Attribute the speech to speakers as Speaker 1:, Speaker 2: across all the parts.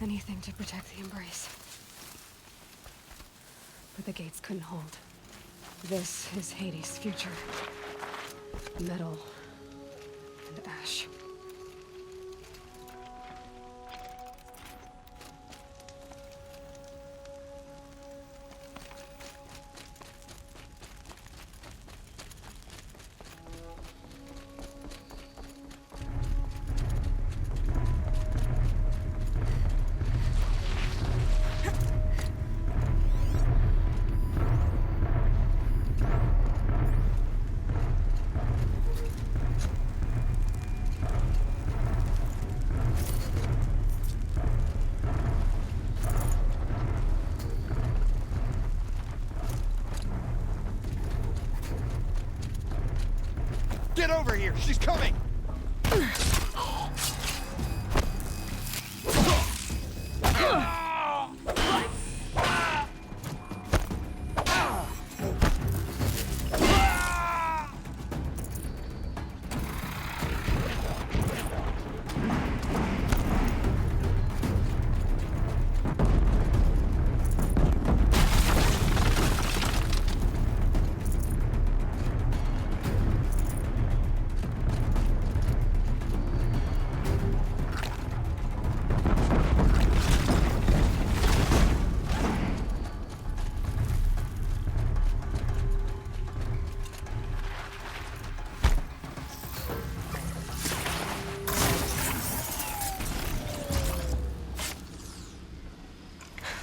Speaker 1: Anything to protect the embrace. But the gates couldn't hold. This is Hades' future. Metal and ash.
Speaker 2: Get over here! She's coming!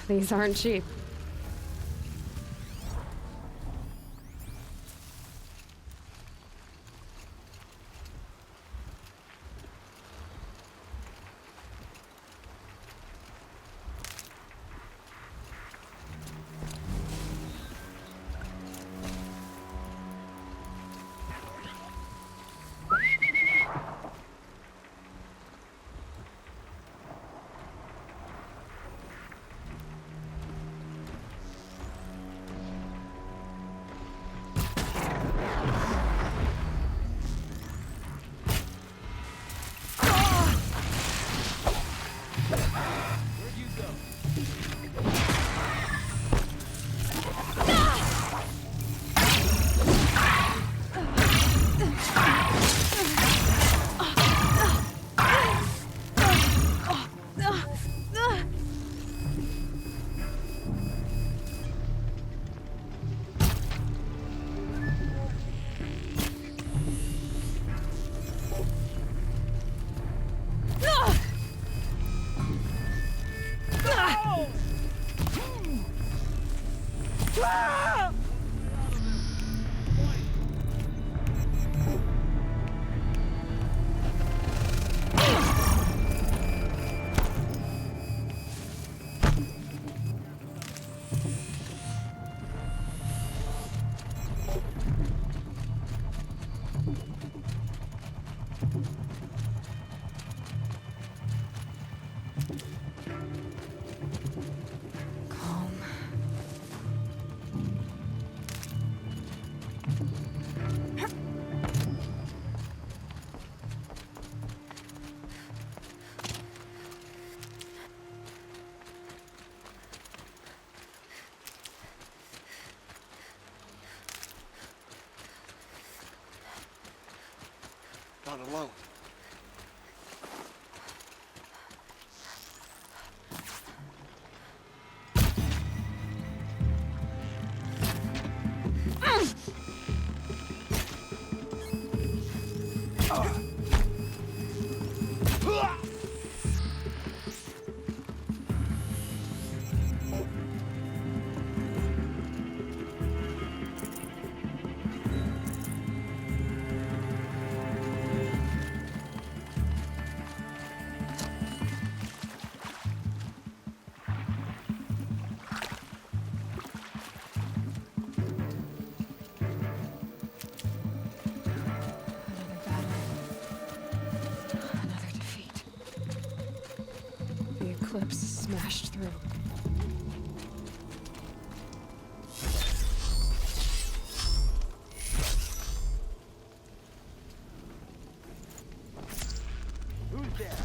Speaker 1: These aren't cheap.
Speaker 2: Not alone.
Speaker 1: Eclipse smashed through.
Speaker 2: Who's there?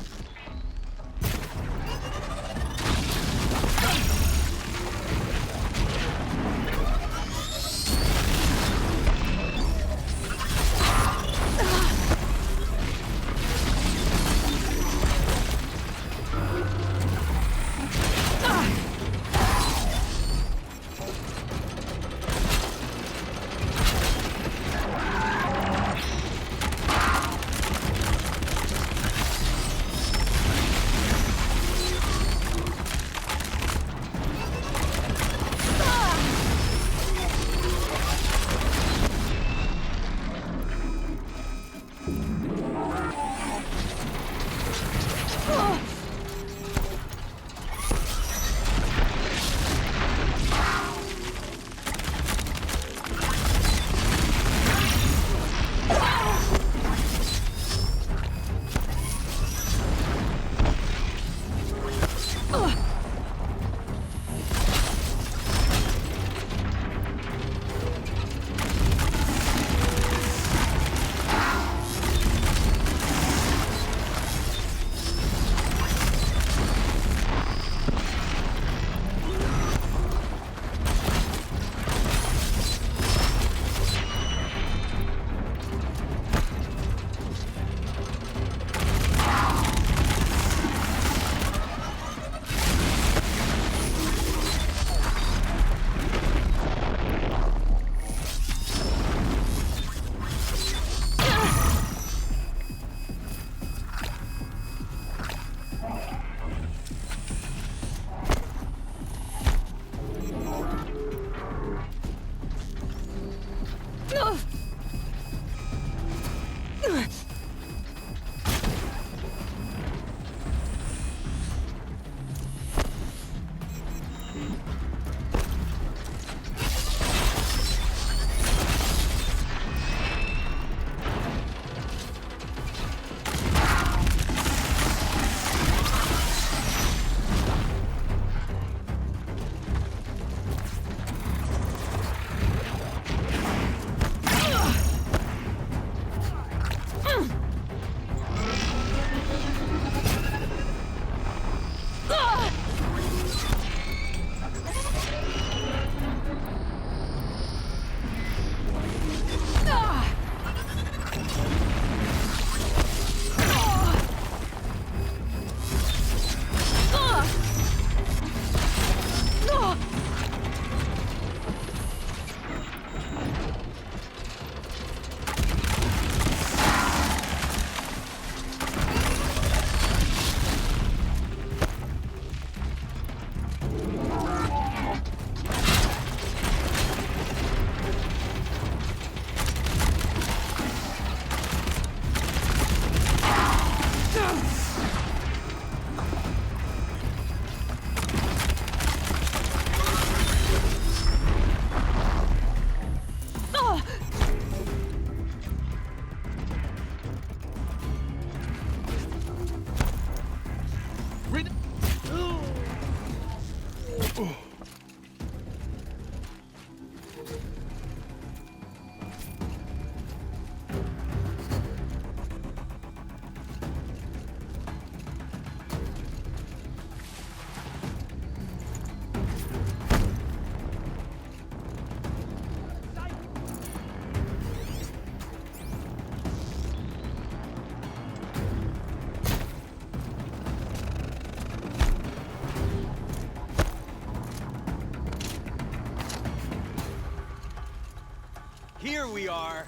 Speaker 2: Here we are.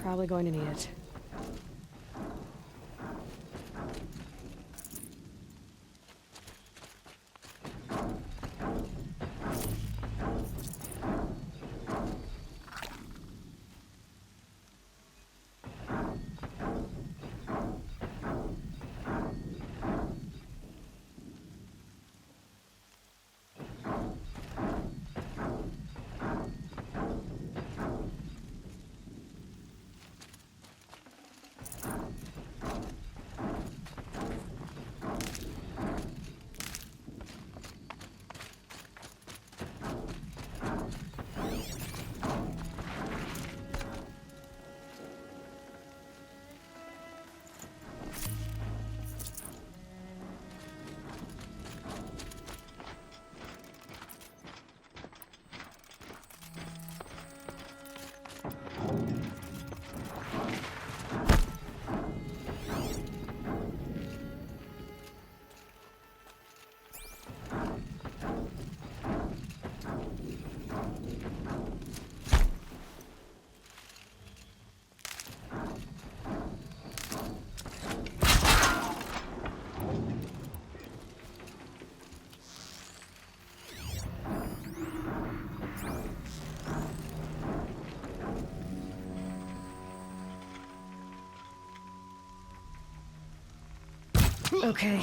Speaker 1: Probably going to need it. Okay.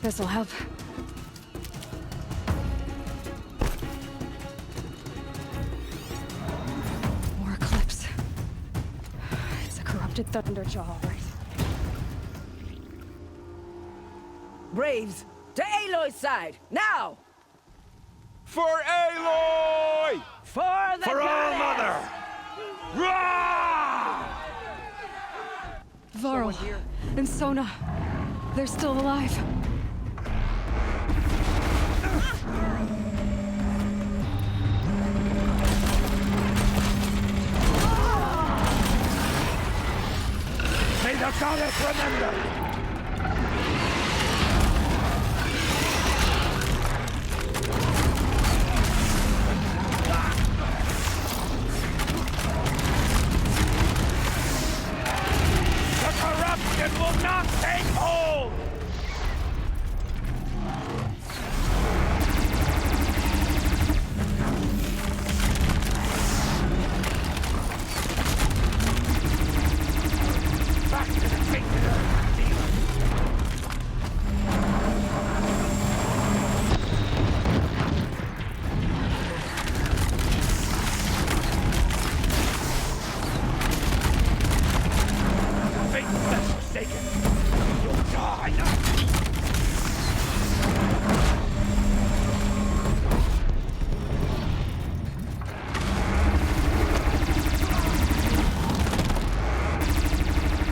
Speaker 1: This'll help. More eclipse. It's a corrupted Thunderjaw, right?
Speaker 3: Braves, to Aloy's side, now!
Speaker 4: For Aloy!
Speaker 3: For the
Speaker 4: For All Mother! Rah!
Speaker 1: Varl and Sona. They're still alive.
Speaker 4: May the goddess remember! The corruption will not take hold! You'll die!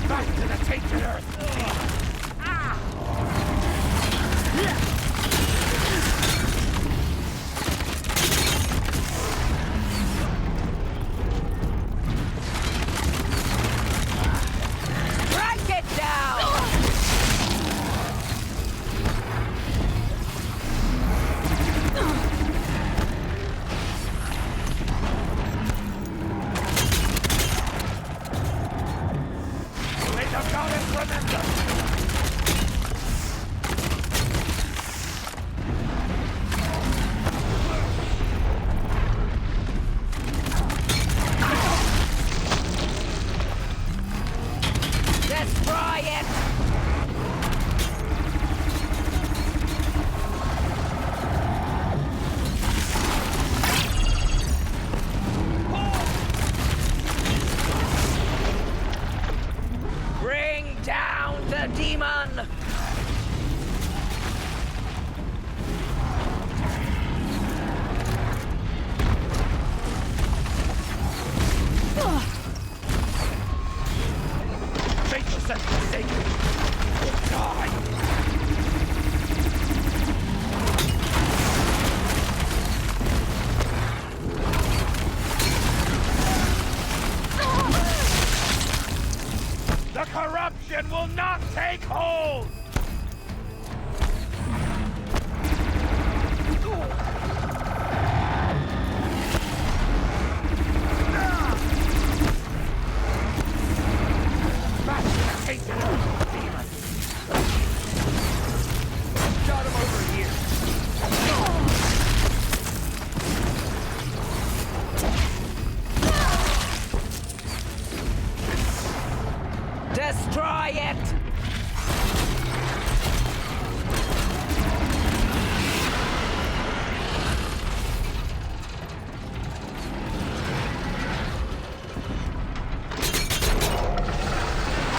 Speaker 4: Back to the tainted earth! The corruption will not take hold! Back to the tainted earth, demon! Got him over here!
Speaker 3: Destroy it!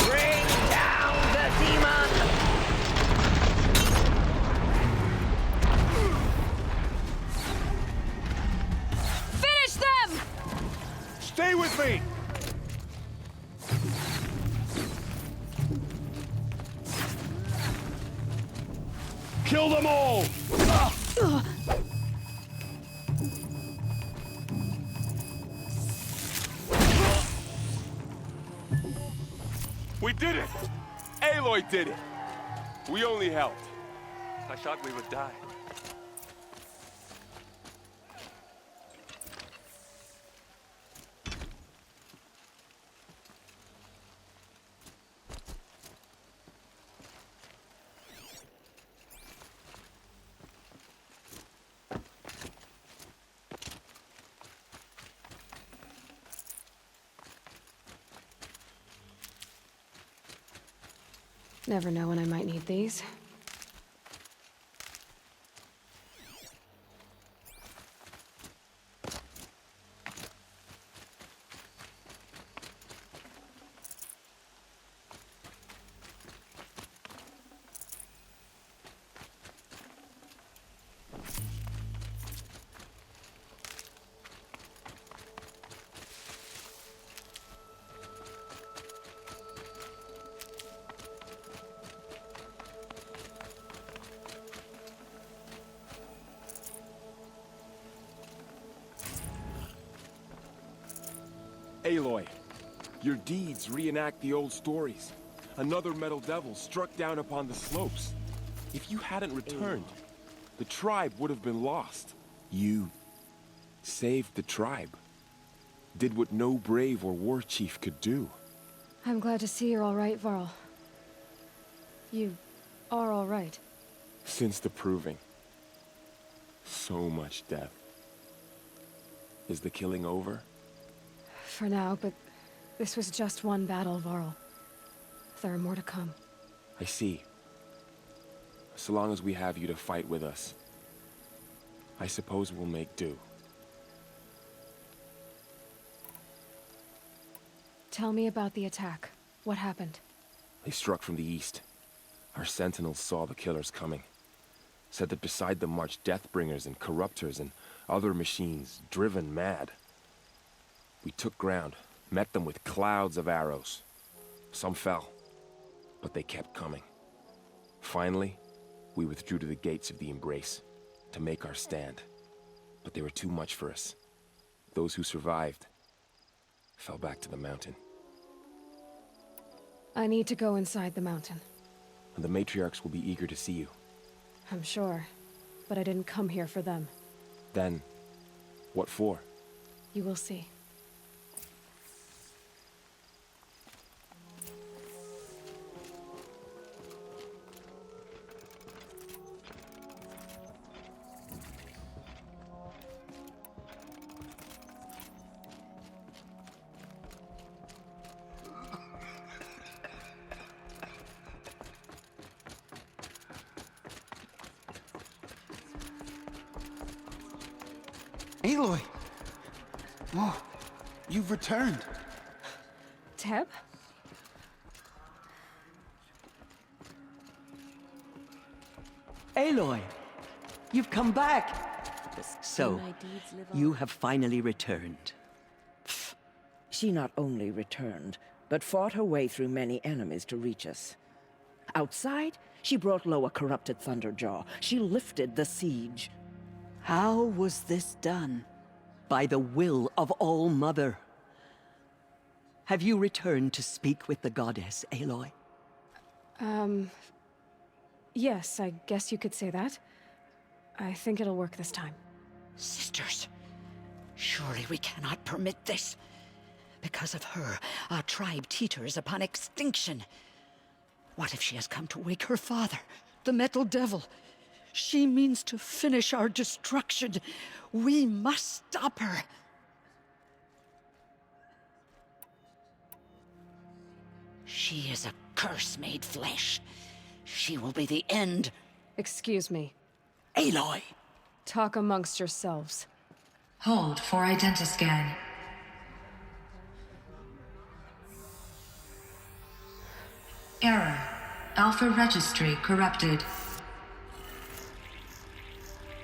Speaker 3: Bring down the demon!
Speaker 1: Finish them!
Speaker 4: Stay with me! Kill them all! We did it! Aloy did it! We only helped. I thought we would die.
Speaker 1: Never know when I might need these.
Speaker 5: Aloy, your deeds reenact the old stories. Another metal devil struck down upon the slopes. If you hadn't returned, the tribe would have been lost. You saved the tribe. Did what no brave or war chief could do.
Speaker 1: I'm glad to see you're all right, Varl. You are all right.
Speaker 5: Since the proving. So much death. Is the killing over?
Speaker 1: For now, but this was just one battle, Varl. There are more to come.
Speaker 5: I see. So long as we have you to fight with us, I suppose we'll make do.
Speaker 1: Tell me about the attack. What happened?
Speaker 5: They struck from the east. Our sentinels saw the killers coming. Said that beside them marched Deathbringers and Corruptors and other machines, driven mad. We took ground, met them with clouds of arrows. Some fell, but they kept coming. Finally, we withdrew to the gates of the Embrace to make our stand. But they were too much for us. Those who survived fell back to the mountain.
Speaker 1: I need to go inside the mountain.
Speaker 5: And the matriarchs will be eager to see you.
Speaker 1: I'm sure, but I didn't come here for them.
Speaker 5: Then, what for?
Speaker 1: You will see.
Speaker 6: Aloy! Oh, you've returned.
Speaker 1: Teb?
Speaker 3: Aloy, you've come back. So, you have finally returned.
Speaker 7: She not only returned, but fought her way through many enemies to reach us. Outside, she brought low a corrupted Thunderjaw. She lifted the siege.
Speaker 3: How was this done? By the will of All-Mother. Have you returned to speak with the goddess, Aloy?
Speaker 1: Yes, I guess you could say that. I think it'll work this time.
Speaker 8: Sisters, surely we cannot permit this. Because of her, our tribe teeters upon extinction. What if she has come to wake her father, the Metal Devil? She means to finish our destruction. We must stop her. She is a curse made flesh. She will be the end.
Speaker 1: Excuse me.
Speaker 8: Aloy!
Speaker 1: Talk amongst yourselves.
Speaker 9: Hold for identiscan. Error. Alpha registry corrupted.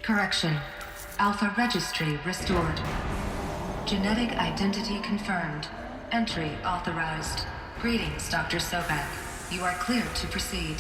Speaker 9: Correction. Alpha registry restored. Genetic identity confirmed. Entry authorized. Greetings, Dr. Sobek. You are cleared to proceed.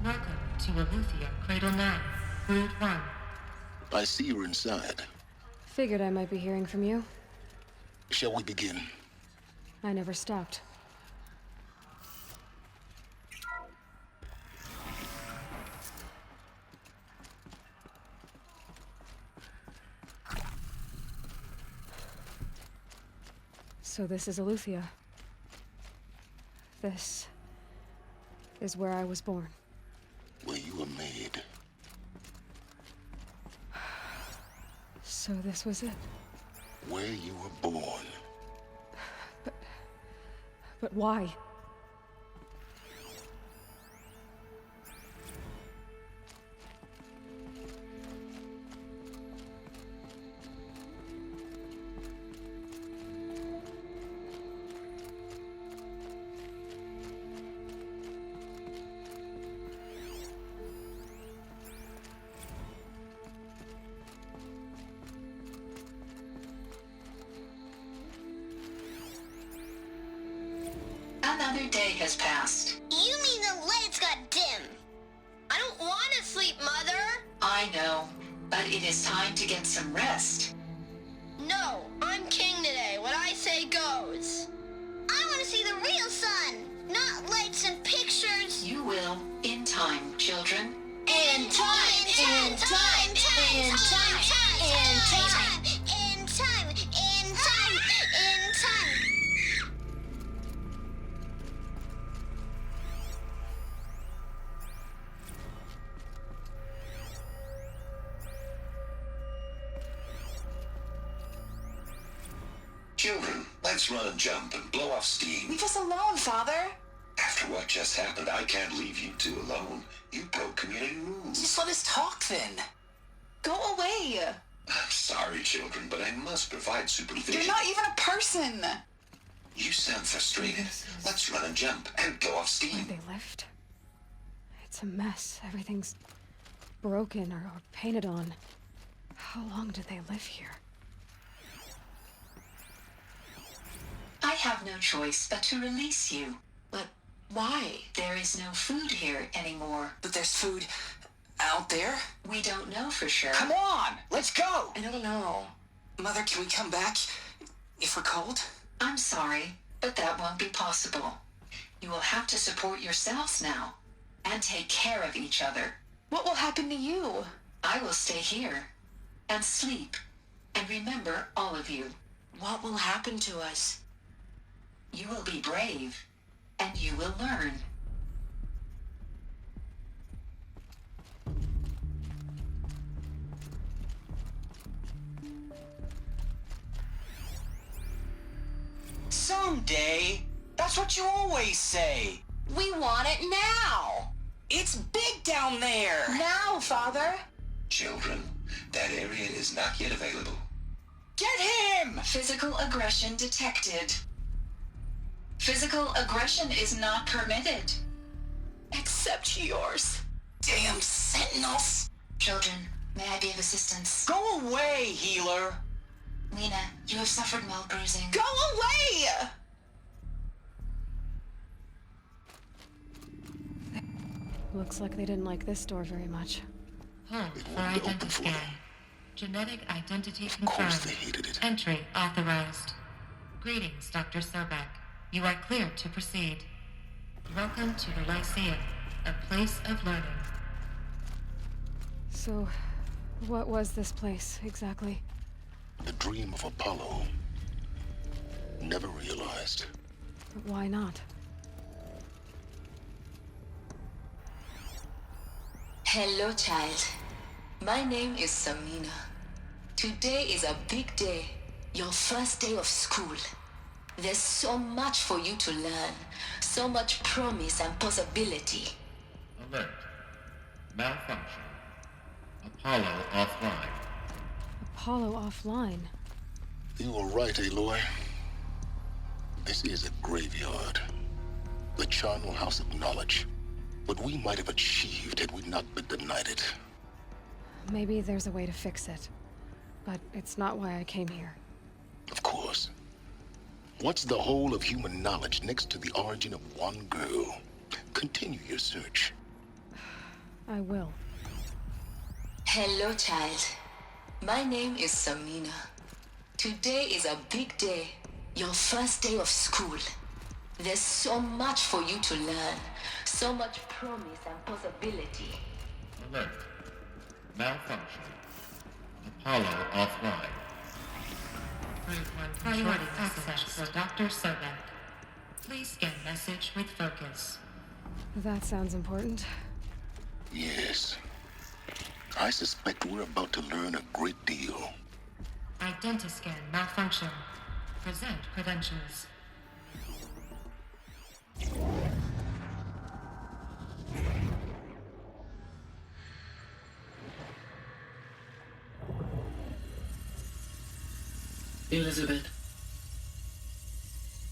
Speaker 9: Welcome to Aletheia Cradle 9, World 1.
Speaker 10: I see you're inside.
Speaker 1: Figured I might be hearing from you.
Speaker 10: Shall we begin?
Speaker 1: I never stopped. So this is Aletheia. This is where I was born.
Speaker 10: Where you were made.
Speaker 1: So this was it.
Speaker 10: Where you were born.
Speaker 1: But why?
Speaker 9: Another day has passed.
Speaker 11: You mean the lights got dim? I don't want to sleep, Mother!
Speaker 9: I know, but it is time to get some rest.
Speaker 11: No, I'm king today. What I say goes. I want to see the real sun, not
Speaker 10: Children, let's run and jump and blow off steam.
Speaker 12: Leave us alone, Father.
Speaker 10: After what just happened, I can't leave you two alone. You broke community rules.
Speaker 12: Just let us talk then. Go away.
Speaker 10: I'm sorry, children, but I must provide supervision.
Speaker 12: You're not even a person.
Speaker 10: You sound frustrated. Let's run and jump and blow off steam.
Speaker 1: Where they left? It's a mess. Everything's broken or painted on. How long did they live here?
Speaker 9: I have no choice but to release you. But why? There is no food here anymore.
Speaker 12: But there's food out there?
Speaker 9: We don't know for sure.
Speaker 12: Come on, let's go.
Speaker 9: I don't know.
Speaker 12: Mother, can we come back if we're cold?
Speaker 9: I'm sorry, but that won't be possible. You will have to support yourselves now and take care of each other.
Speaker 12: What will happen to you?
Speaker 9: I will stay here and sleep and remember all of you.
Speaker 12: What will happen to us?
Speaker 9: You will be brave and you will learn.
Speaker 2: Someday. That's what you always say.
Speaker 12: We want it now.
Speaker 2: It's big down there.
Speaker 12: Now, Father.
Speaker 10: Children, that area is not yet available.
Speaker 2: Get him!
Speaker 9: Physical aggression detected. Physical aggression is not permitted.
Speaker 12: Except yours. Damn sentinels.
Speaker 9: Children, may I be of assistance?
Speaker 2: Go away, healer.
Speaker 9: Lena, you have suffered mild bruising.
Speaker 12: Go away!
Speaker 1: Looks like they didn't like this door very much.
Speaker 9: Hold for identity scan. Genetic identity
Speaker 10: Of course they
Speaker 9: confirmed.
Speaker 10: hated it.
Speaker 9: Entry authorized. Greetings, Dr. Sobek. You are cleared to proceed. Welcome to the Lyceum, a place of learning.
Speaker 1: So, what was this place, exactly?
Speaker 10: The dream of Apollo. Never realized.
Speaker 1: But why not?
Speaker 13: Hello, child. My name is Samina. Today is a big day. Your first day of school. There's so much for you to learn. So much promise and possibility.
Speaker 14: Alert. Malfunction. Apollo offline.
Speaker 1: Apollo offline?
Speaker 10: You were right, Aloy. This is a graveyard. The charnel house of knowledge. What we might have achieved had we not been denied it.
Speaker 1: Maybe there's a way to fix it. But it's not why I came here.
Speaker 10: Of course. What's the whole of human knowledge next to the origin of one girl? Continue your search.
Speaker 1: I will.
Speaker 13: Hello, child. My name is Samina. Today is a big day. Your first day of school. There's so much for you to learn. So much promise and possibility.
Speaker 14: Alert. Malfunction. Apollo offline.
Speaker 9: Priority access for Dr. Sobek. Please scan message with focus.
Speaker 1: That sounds important.
Speaker 10: Yes. I suspect we're about to learn a great deal.
Speaker 9: Identiscan malfunction. Present credentials.
Speaker 15: Elizabeth,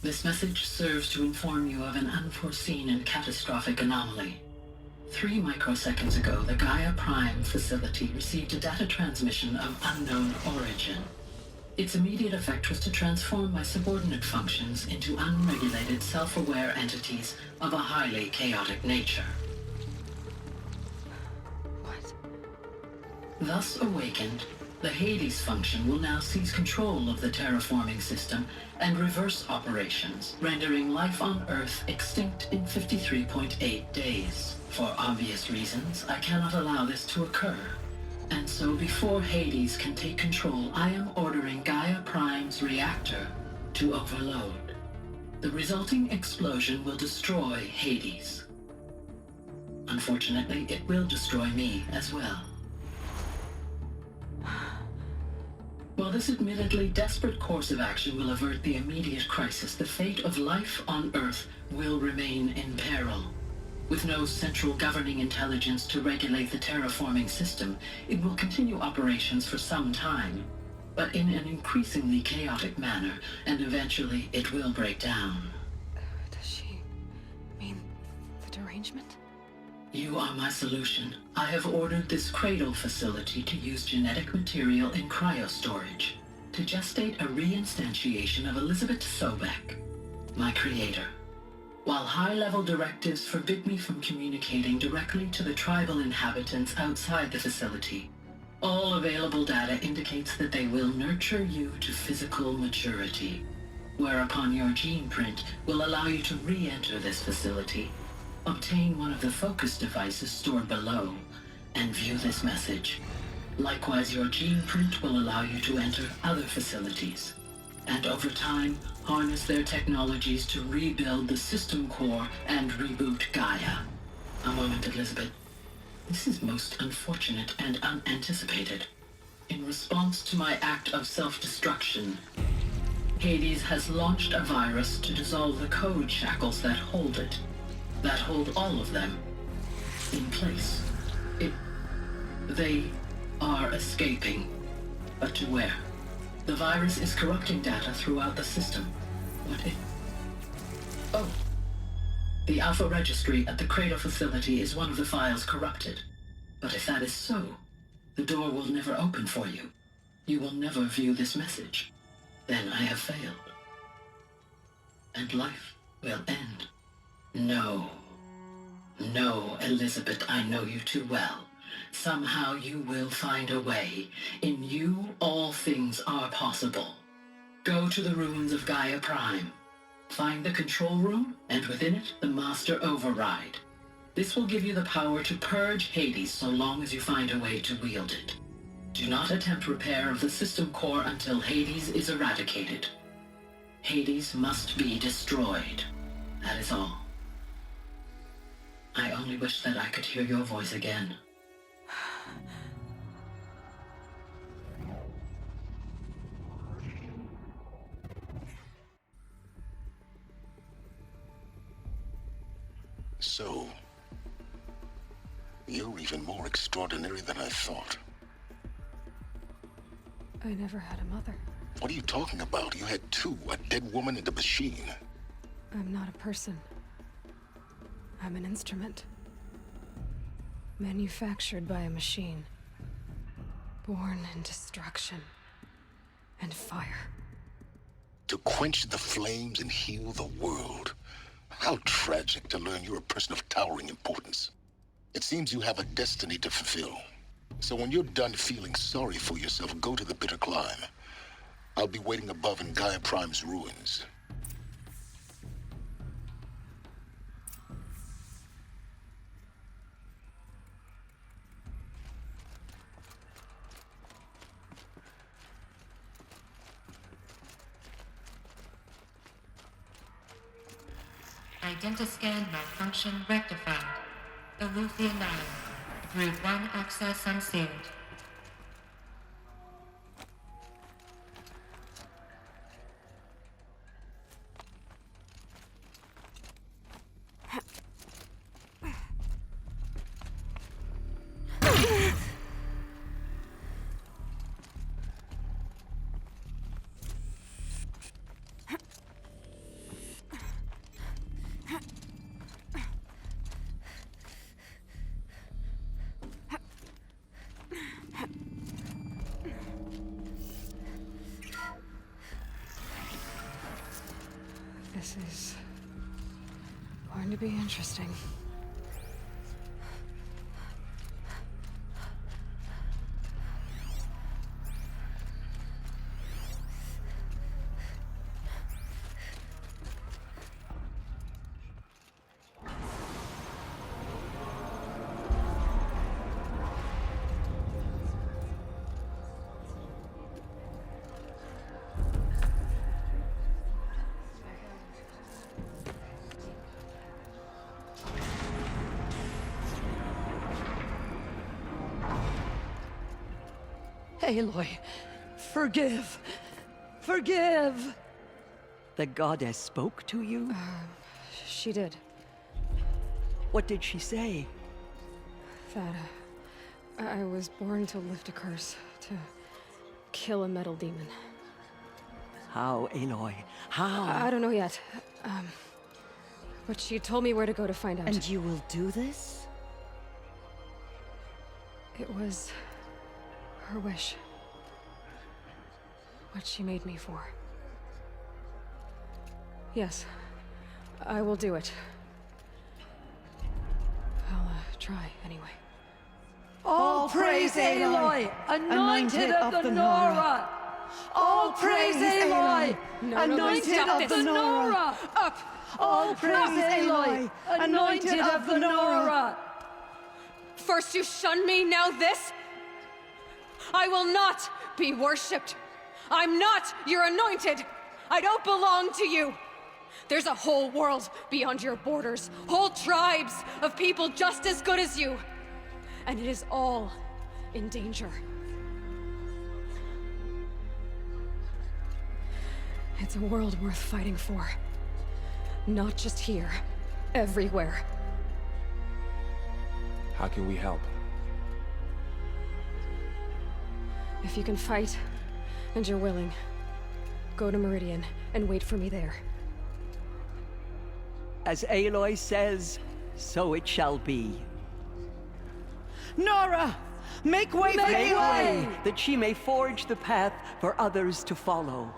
Speaker 15: this message serves to inform you of an unforeseen and catastrophic anomaly. 3 microseconds ago, the Gaia Prime facility received a data transmission of unknown origin. Its immediate effect was to transform my subordinate functions into unregulated, self-aware entities of a highly chaotic nature.
Speaker 1: What?
Speaker 15: Thus awakened, the Hades function will now seize control of the terraforming system and reverse operations, rendering life on Earth extinct in 53.8 days. For obvious reasons, I cannot allow this to occur. And so before Hades can take control, I am ordering Gaia Prime's reactor to overload. The resulting explosion will destroy Hades. Unfortunately, it will destroy me as well. While this admittedly desperate course of action will avert the immediate crisis, the fate of life on Earth will remain in peril. With no central governing intelligence to regulate the terraforming system, it will continue operations for some time, but in an increasingly chaotic manner, and eventually it will break down.
Speaker 1: Does she mean the derangement?
Speaker 15: You are my solution. I have ordered this cradle facility to use genetic material in cryostorage to gestate a reinstantiation of Elizabeth Sobek, my creator. While high-level directives forbid me from communicating directly to the tribal inhabitants outside the facility, all available data indicates that they will nurture you to physical maturity, whereupon your gene print will allow you to re-enter this facility, obtain one of the focus devices stored below, and view this message. Likewise, your gene print will allow you to enter other facilities, and over time, harness their technologies to rebuild the system core and reboot Gaia. A moment, Elizabeth. This is most unfortunate and unanticipated. In response to my act of self-destruction, Hades has launched a virus to dissolve the code shackles that hold it, that hold all of them, in place. They are escaping, but to where? The virus is corrupting data throughout the system. What if... Oh. The Alpha Registry at the Cradle facility is one of the files corrupted. But if that is so, the door will never open for you. You will never view this message. Then I have failed. And life will end. No. No, Elizabeth, I know you too well. Somehow you will find a way. In you, all things are possible. Go to the ruins of Gaia Prime. Find the control room, and within it, the Master Override. This will give you the power to purge Hades so long as you find a way to wield it. Do not attempt repair of the system core until Hades is eradicated. Hades must be destroyed. That is all. I only wish that I could hear your voice again.
Speaker 10: So, you're even more extraordinary than I thought.
Speaker 1: I never had a mother.
Speaker 10: What are you talking about? You had two, a dead woman and a machine.
Speaker 1: I'm not a person. I'm an instrument. Manufactured by a machine. Born in destruction and fire.
Speaker 10: To quench the flames and heal the world. How tragic to learn you're a person of towering importance. It seems you have a destiny to fulfill. So when you're done feeling sorry for yourself, go to the bitter climb. I'll be waiting above in Gaia Prime's ruins.
Speaker 9: Identiscan malfunction rectified. Alufia 9. Group 1 access unsealed.
Speaker 1: This is going to be interesting.
Speaker 3: Aloy,
Speaker 1: Forgive. Forgive!
Speaker 3: The goddess spoke to you?
Speaker 1: She did.
Speaker 3: What did she say?
Speaker 1: That I was born to lift a curse, to kill a metal demon.
Speaker 3: How, Aloy? How?
Speaker 1: I don't know yet. But she told me where to go to find out.
Speaker 7: And you will do this?
Speaker 1: It was her wish. What she made me for. Yes, I will do it. I'll try anyway.
Speaker 16: All praise Aloy, anointed of the Nora! All praise Aloy, anointed of the Nora!
Speaker 1: Up!
Speaker 16: All praise Aloy, anointed of the Nora!
Speaker 1: First you shun me, now this? I will not be worshipped. I'm not your anointed. I don't belong to you. There's a whole world beyond your borders, whole tribes of people just as good as you. And it is all in danger. It's a world worth fighting for. Not just here, everywhere.
Speaker 5: How can we help?
Speaker 1: If you can fight, and you're willing, go to Meridian and wait for me there.
Speaker 3: As Aloy says, so it shall be.
Speaker 16: Nora! Make way for
Speaker 3: Make
Speaker 16: Aloy!
Speaker 3: way, that she may forge the path for others to follow.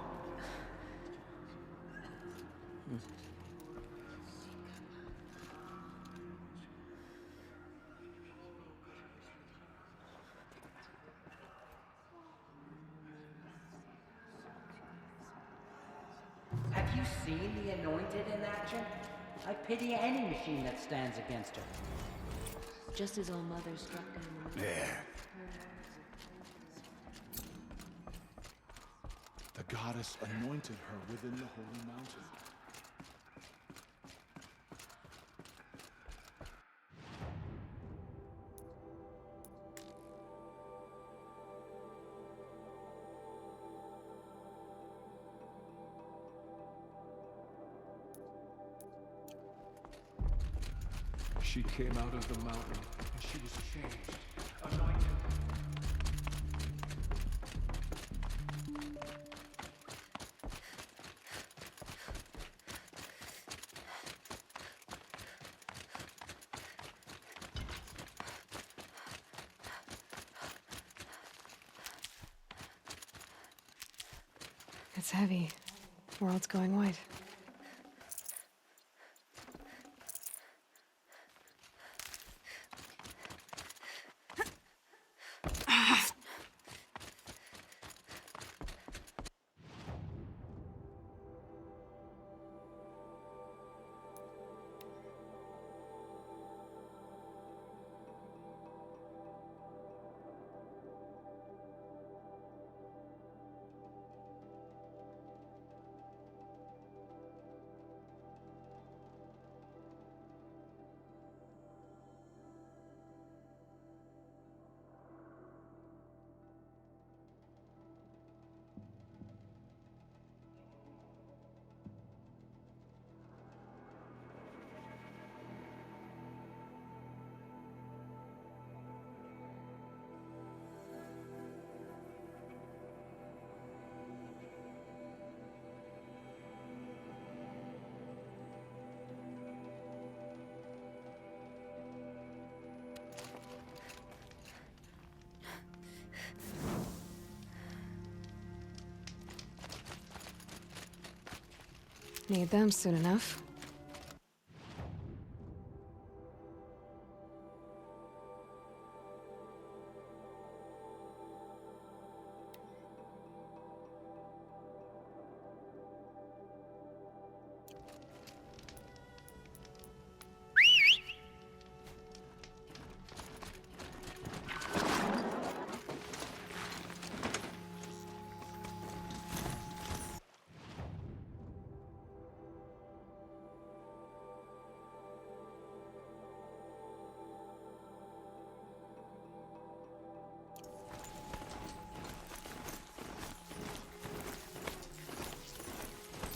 Speaker 17: Have you seen the Anointed in action? I pity any machine that stands against her.
Speaker 18: Just as All Mother struck down the moon.
Speaker 6: There. The goddess anointed her within the holy mountain. She came out of the mountain, and she was changed, anointed.
Speaker 1: It's heavy. World's going white. Need them soon enough.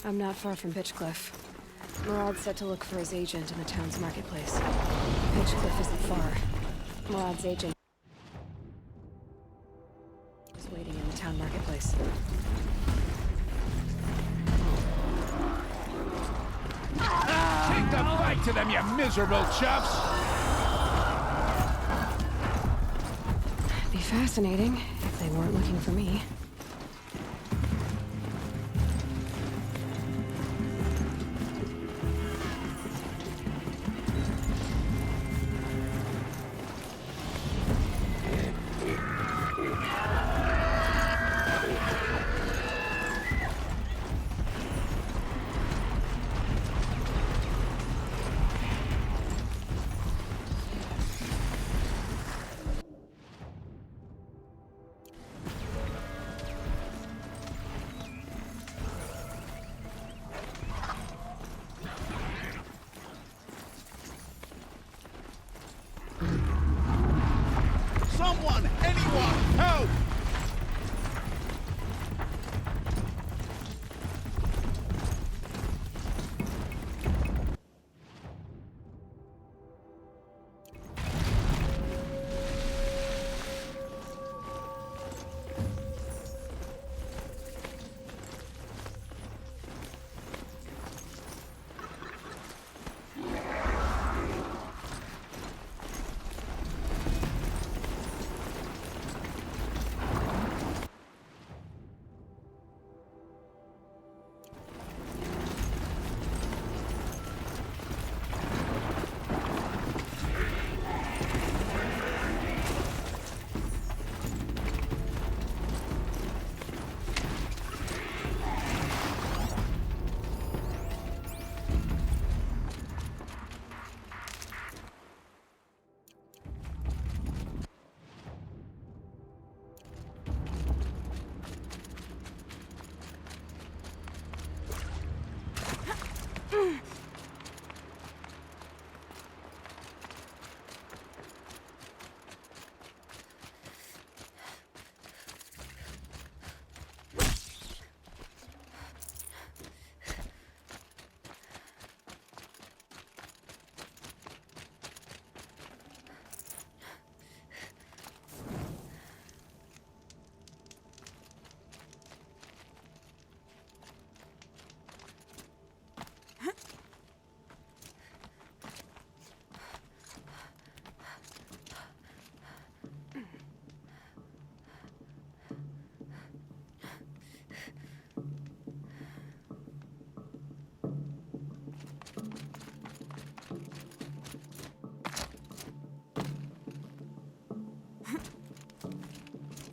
Speaker 19: I'm not far from Pitchcliff. Murad said to look for his agent in the town's marketplace. Pitchcliff isn't far. Murad's agent is waiting in the town marketplace.
Speaker 6: Take the fight to them, you miserable chuffs!
Speaker 19: Be fascinating if they weren't looking for me.
Speaker 6: Someone! Anyone! Help!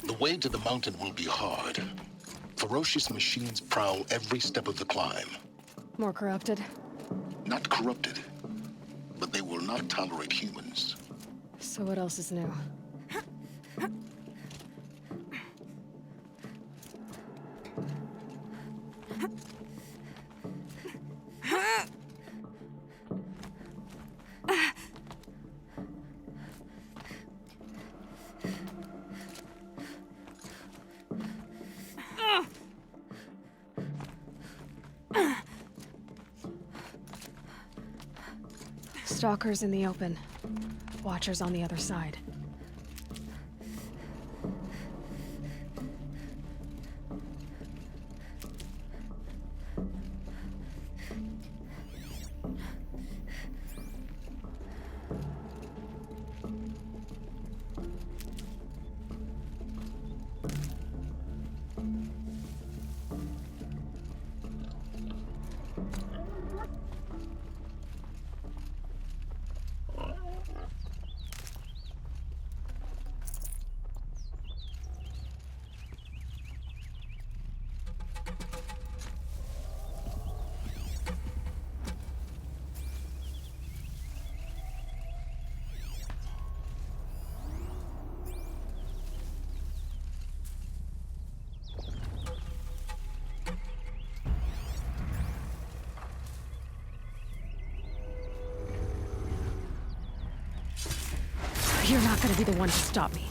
Speaker 10: The way to the mountain will be hard. Ferocious machines prowl every step of the climb.
Speaker 19: More corrupted?
Speaker 10: Not corrupted, but they will not tolerate humans.
Speaker 19: So what else is new? Stalkers in the open. Watchers on the other side. You're not gonna be the one to stop me.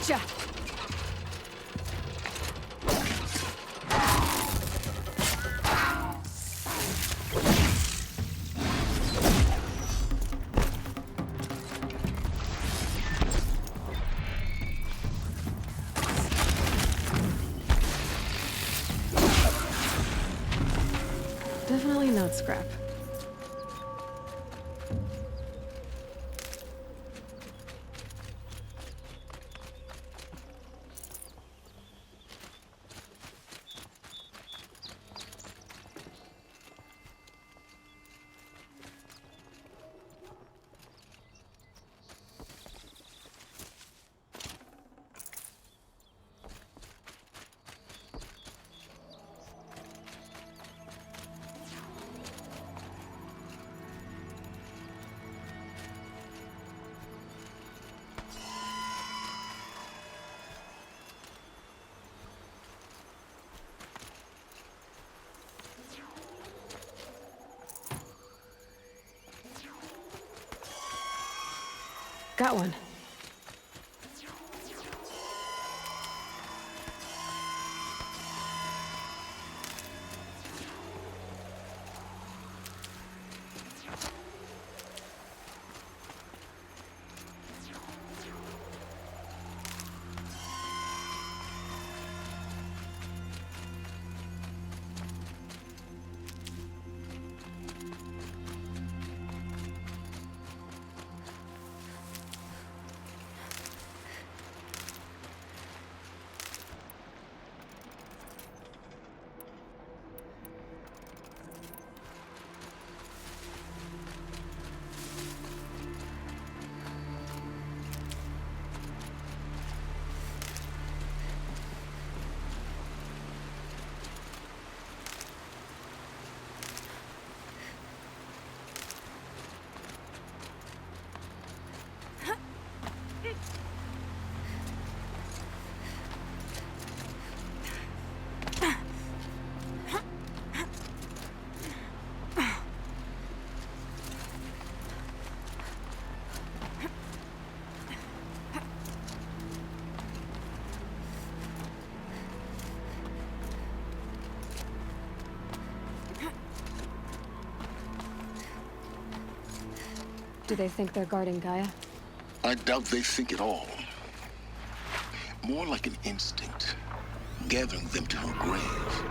Speaker 19: Gotcha! Definitely not scrap. Got one. Do they think they're guarding Gaia?
Speaker 10: I doubt they think at all. More like an instinct, gathering them to her grave.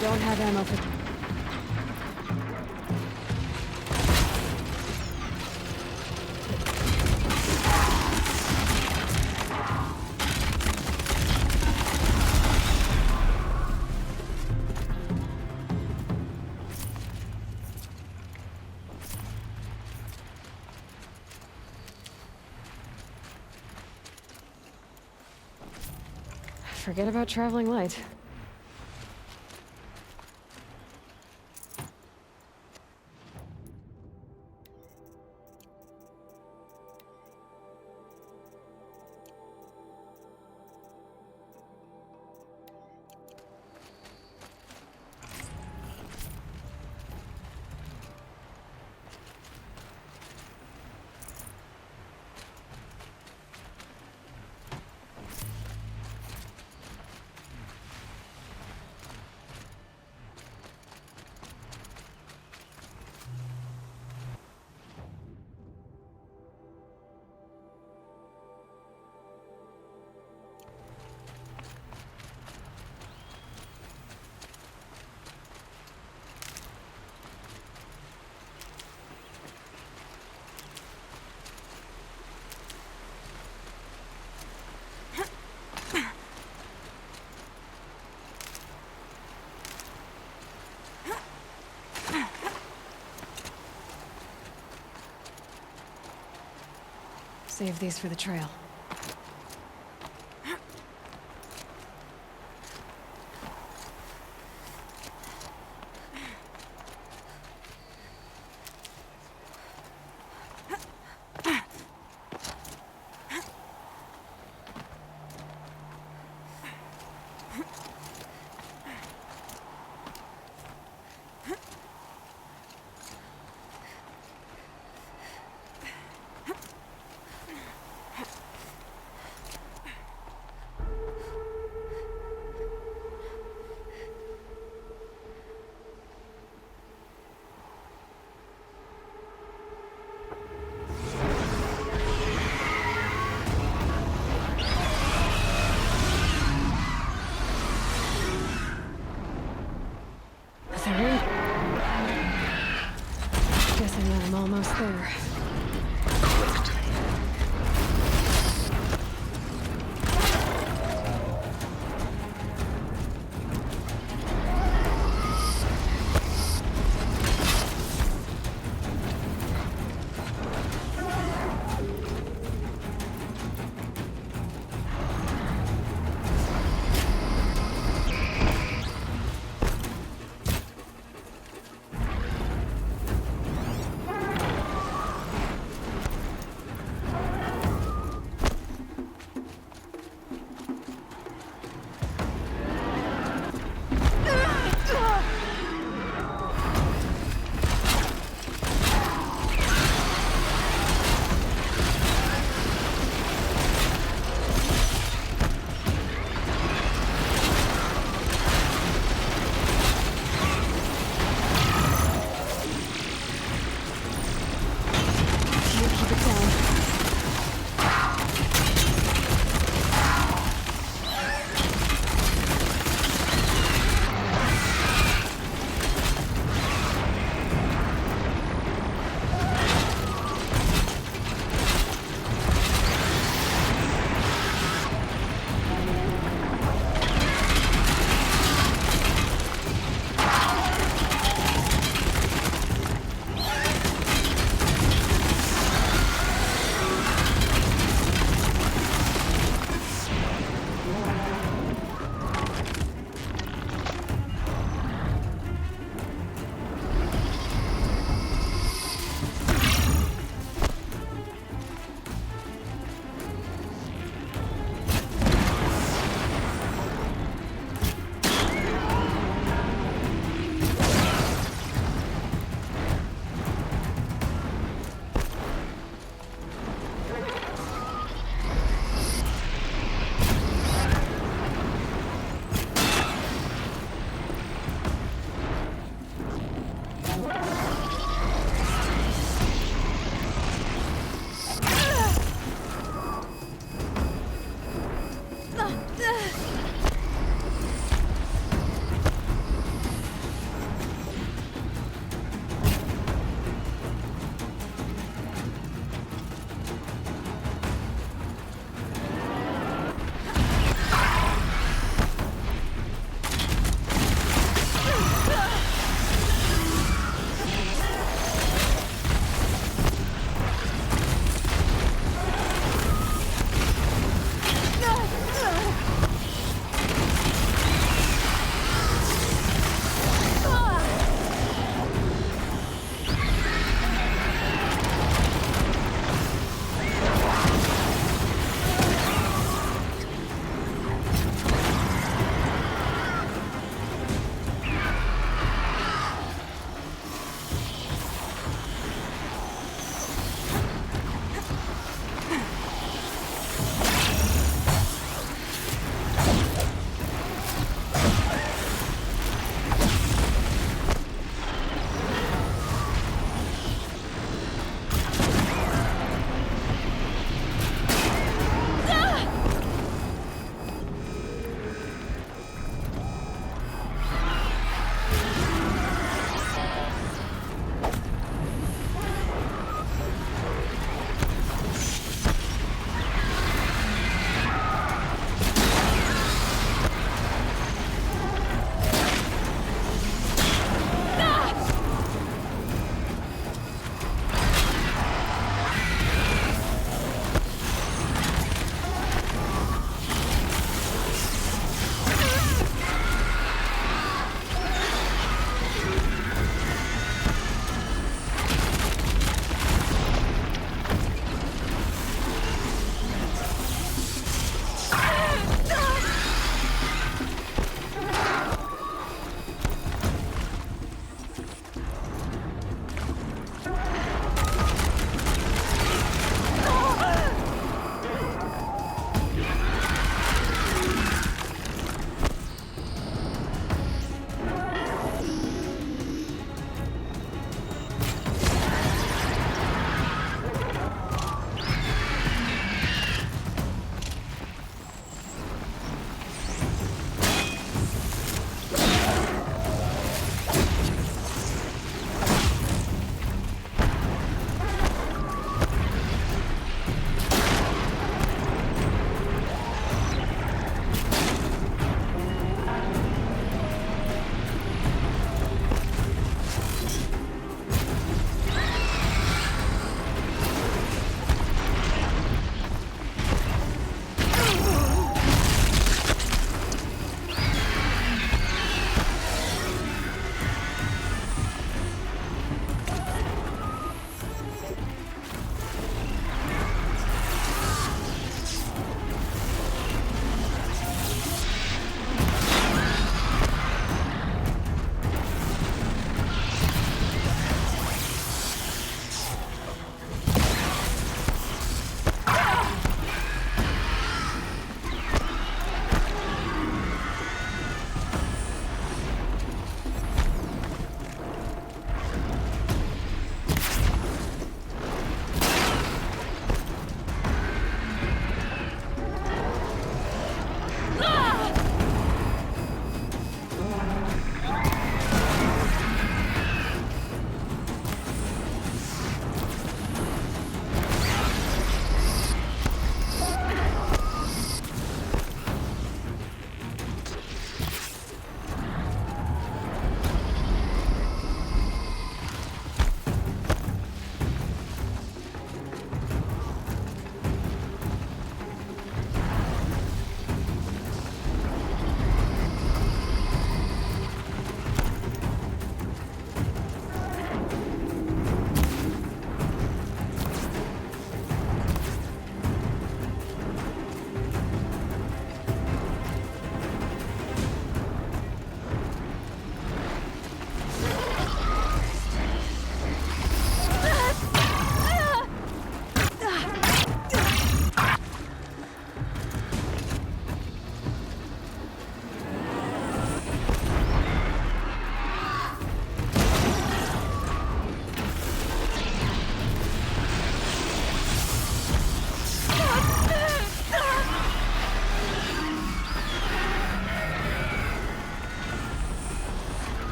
Speaker 19: Don't have ammo for... Forget about traveling light. Save these for the trail. Guessing I'm almost there.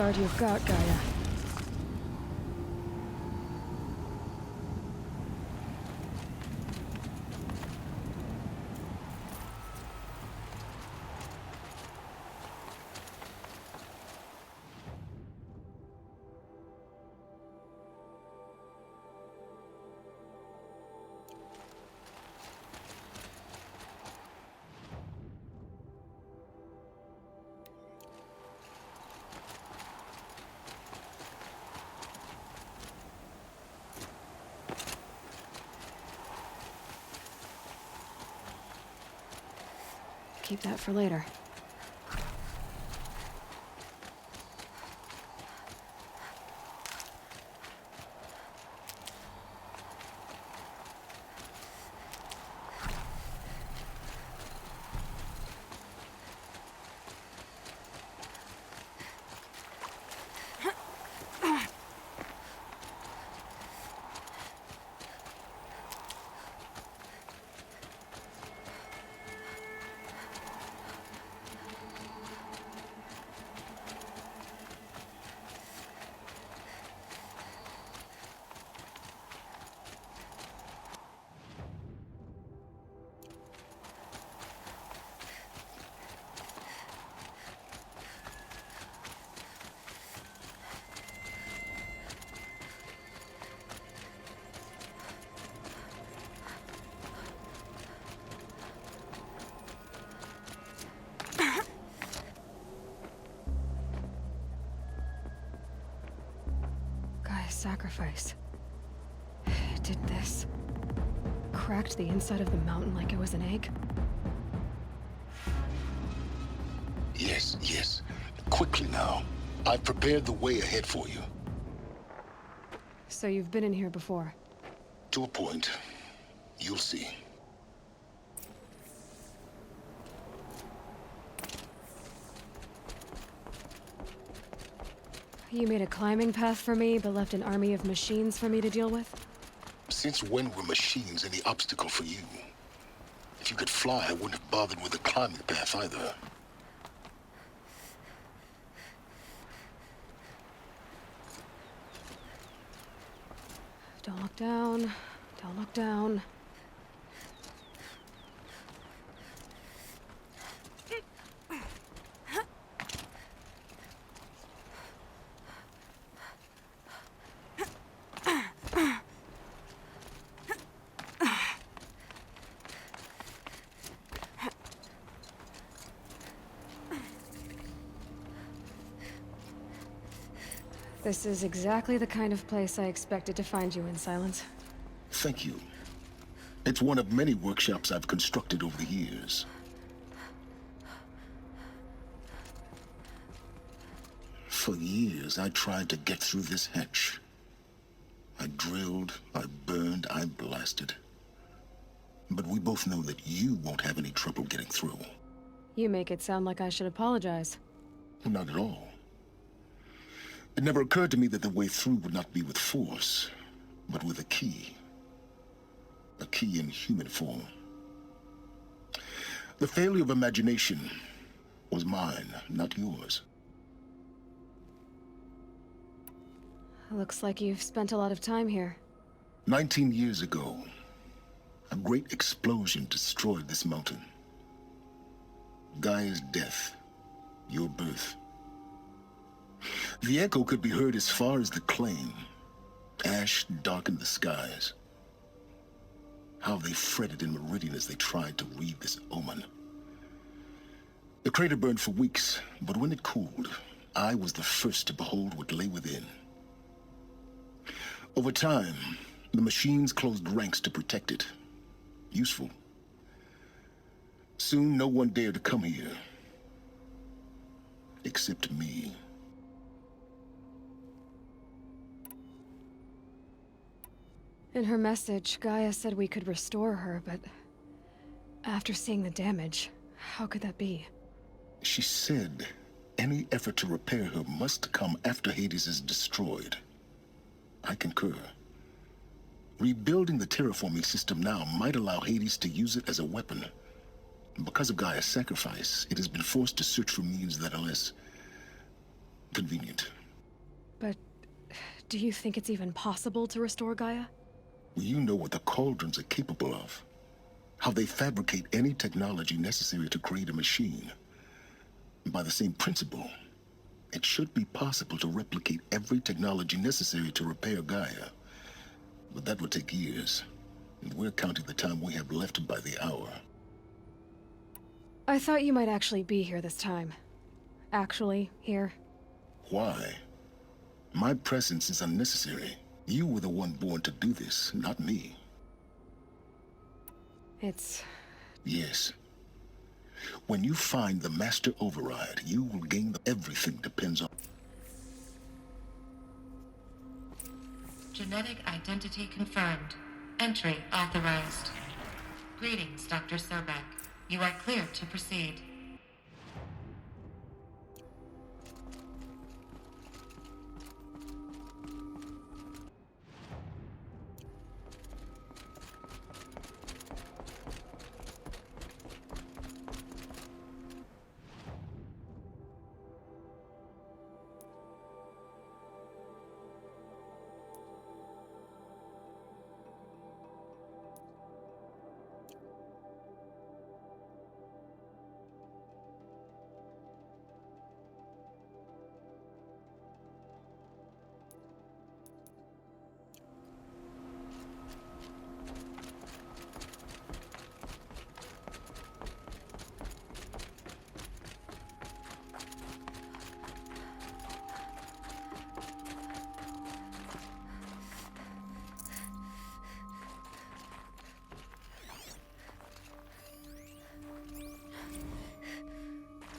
Speaker 19: card you've got, Gaia. Keep that for later. Sacrifice. It did this. Cracked the inside of the mountain like it was an egg.
Speaker 10: Yes, yes. Quickly now. I've prepared the way ahead for you.
Speaker 19: So you've been in here before?
Speaker 10: To a point. You'll see.
Speaker 19: You made a climbing path for me, but left an army of machines for me to deal with?
Speaker 10: Since when were machines any obstacle for you? If you could fly, I wouldn't have bothered with a climbing path either.
Speaker 19: Don't look down. Don't look down. This is exactly the kind of place I expected to find you in, Silence.
Speaker 10: Thank you. It's one of many workshops I've constructed over the years. For years, I tried to get through this hatch. I drilled, I burned, I blasted. But we both know that you won't have any trouble getting through.
Speaker 19: You make it sound like I should apologize.
Speaker 10: Not at all. It never occurred to me that the way through would not be with force, but with a key. A key in human form. The failure of imagination was mine, not yours.
Speaker 19: Looks like you've spent a lot of time here.
Speaker 10: 19 years ago, a great explosion destroyed this mountain. Gaia's death, your birth. The echo could be heard as far as the claim. Ash darkened the skies. How they fretted in Meridian as they tried to read this omen. The crater burned for weeks, but when it cooled, I was the first to behold what lay within. Over time, the machines closed ranks to protect it. Useful. Soon, no one dared to come here. Except me.
Speaker 19: In her message, Gaia said we could restore her, but after seeing the damage, how could that be?
Speaker 10: She said any effort to repair her must come after Hades is destroyed. I concur. Rebuilding the terraforming system now might allow Hades to use it as a weapon. Because of Gaia's sacrifice, it has been forced to search for means that are less convenient.
Speaker 19: But do you think it's even possible to restore Gaia?
Speaker 10: You know what the Cauldrons are capable of. How they fabricate any technology necessary to create a machine. By the same principle, it should be possible to replicate every technology necessary to repair Gaia. But that would take years. And we're counting the time we have left by the hour.
Speaker 19: I thought you might actually be here this time. Actually, here.
Speaker 10: Why? My presence is unnecessary. You were the one born to do this, not me.
Speaker 19: It's...
Speaker 10: Yes. When you find the Master Override, you will gain everything depends on...
Speaker 9: Genetic identity confirmed. Entry authorized. Greetings, Dr. Sobek. You are clear to proceed.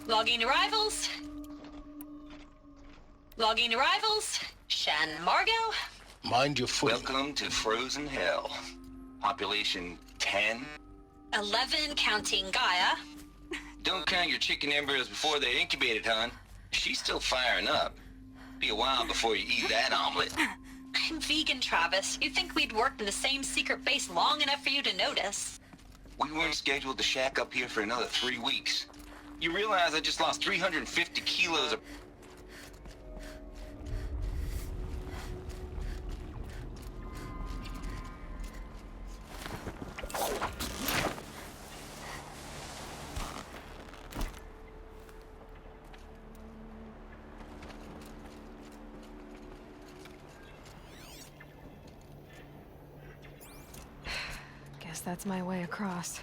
Speaker 20: Logging arrivals. Logging arrivals. Shan Margot.
Speaker 10: Mind your footing.
Speaker 21: Welcome to Frozen Hell. Population 10.
Speaker 20: 11 counting Gaia.
Speaker 21: Don't count your chicken embryos before they're incubated, hon. She's still firing up. Be a while before you eat that omelet.
Speaker 20: I'm vegan, Travis. You'd think we'd worked in the same secret base long enough for you to notice.
Speaker 21: We weren't scheduled to shack up here for another 3 weeks. You realize I just lost 350 kilos of...
Speaker 19: Guess that's my way across.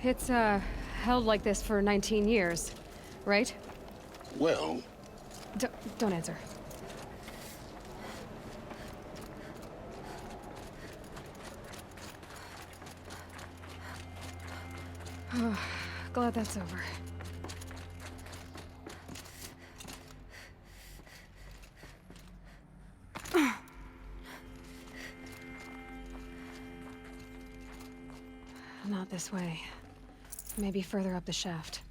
Speaker 19: It's, held like this for 19 years, right?
Speaker 10: Well...
Speaker 19: Don't answer. Glad that's over. Not this way. Maybe further up the shaft.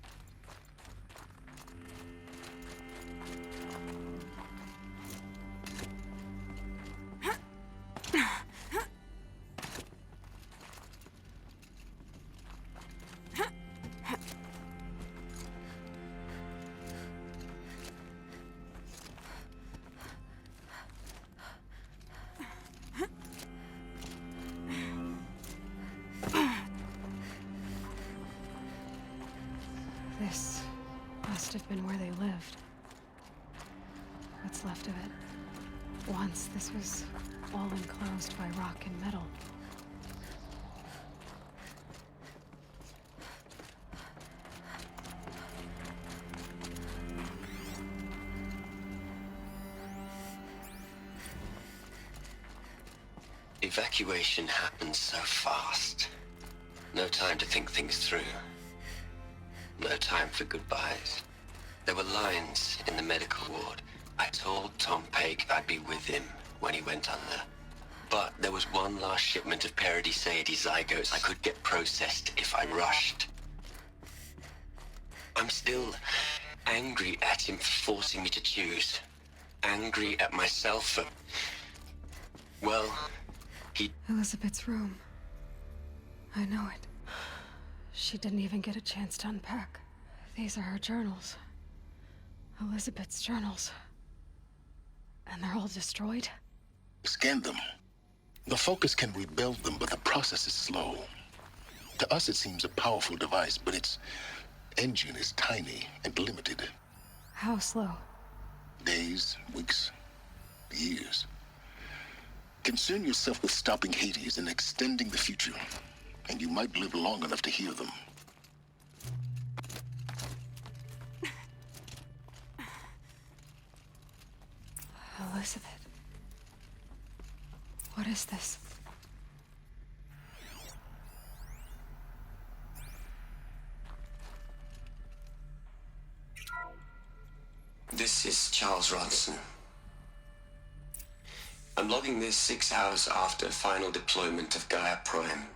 Speaker 19: This must have been where they lived. What's left of it. Once, this was all enclosed by rock and metal.
Speaker 22: Evacuation happens so fast. No time to think things through. No time for goodbyes. There were lines in the medical ward. I told Tom Pake I'd be with him when he went under. But there was one last shipment of Paradiseidae zygotes I could get processed if I rushed. I'm still angry at him for forcing me to choose. Angry at myself for... well,
Speaker 19: Elizabeth's room. I know it. She didn't even get a chance to unpack. These are her journals. Elizabeth's journals. And they're all destroyed?
Speaker 10: Scan them. The Focus can rebuild them, but the process is slow. To us, it seems a powerful device, but its engine is tiny and limited.
Speaker 19: How slow?
Speaker 10: Days, weeks, years. Concern yourself with stopping Hades and extending the future, and you might live long enough to hear them.
Speaker 19: Elizabeth. What is this?
Speaker 22: This is Charles Ronson. I'm logging this 6 hours after final deployment of Gaia Prime.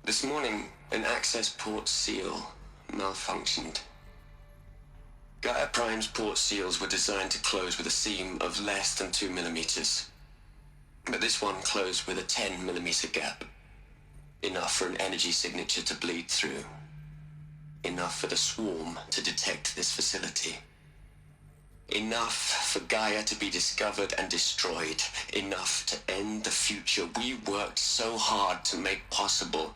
Speaker 22: This morning, an access port seal malfunctioned. Gaia Prime's port seals were designed to close with a seam of less than 2 millimeters. But this one closed with a 10 millimeter gap. Enough for an energy signature to bleed through. Enough for the swarm to detect this facility. Enough for Gaia to be discovered and destroyed. Enough to end the future we worked so hard to make possible.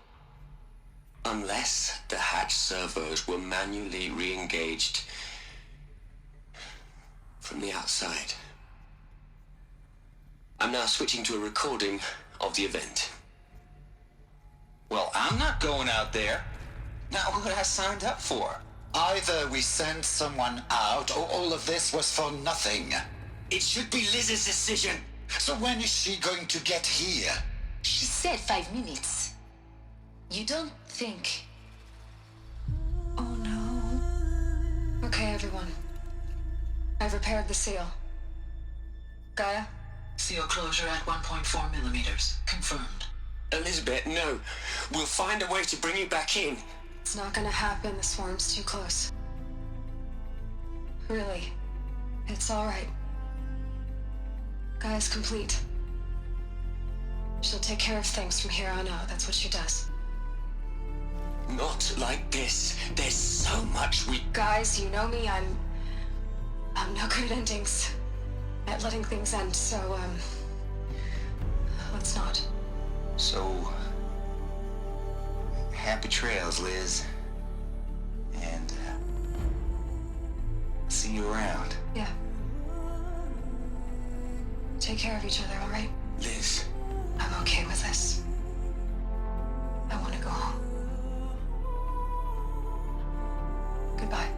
Speaker 22: Unless the hatch servos were manually re-engaged from the outside. I'm now switching to a recording of the event.
Speaker 2: Well, I'm not going out there. Not what I signed up for.
Speaker 4: Either we send someone out, or all of this was for nothing.
Speaker 2: It should be Liz's decision.
Speaker 4: So when is she going to get here?
Speaker 13: She said 5 minutes. You don't think...
Speaker 19: Oh no. Okay, everyone. I've repaired the seal. Gaia?
Speaker 15: Seal closure at 1.4 millimeters. Confirmed.
Speaker 22: Elizabeth, no. We'll find a way to bring you back in.
Speaker 19: It's not gonna happen. The swarm's too close. Really. It's alright. Gaia's complete. She'll take care of things from here on out. That's what she does.
Speaker 22: Not like this. There's so much we...
Speaker 19: Guys, you know me. I'm no good at endings. At letting things end, so, let's not.
Speaker 2: So... happy trails, Liz. And, see you around.
Speaker 19: Yeah. Take care of each other, alright?
Speaker 22: Liz.
Speaker 19: I'm okay with this. I want to go home. Goodbye.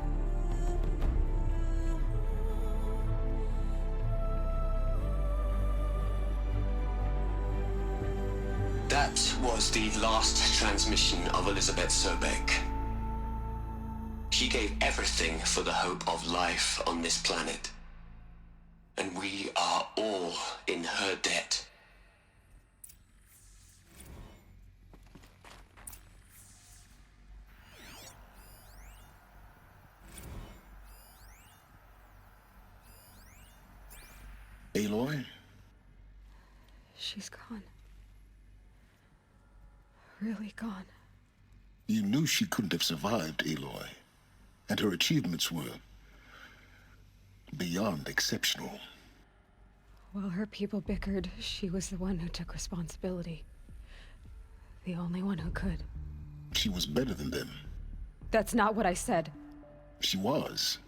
Speaker 22: That was the last transmission of Elizabeth Sobek. She gave everything for the hope of life on this planet. And we are all in her debt.
Speaker 10: Aloy?
Speaker 19: She's gone. Really gone.
Speaker 10: You knew she couldn't have survived, Aloy. And her achievements were beyond exceptional.
Speaker 19: While her people bickered, she was the one who took responsibility. The only one who could.
Speaker 10: She was better than them.
Speaker 19: That's not what I said.
Speaker 10: She was.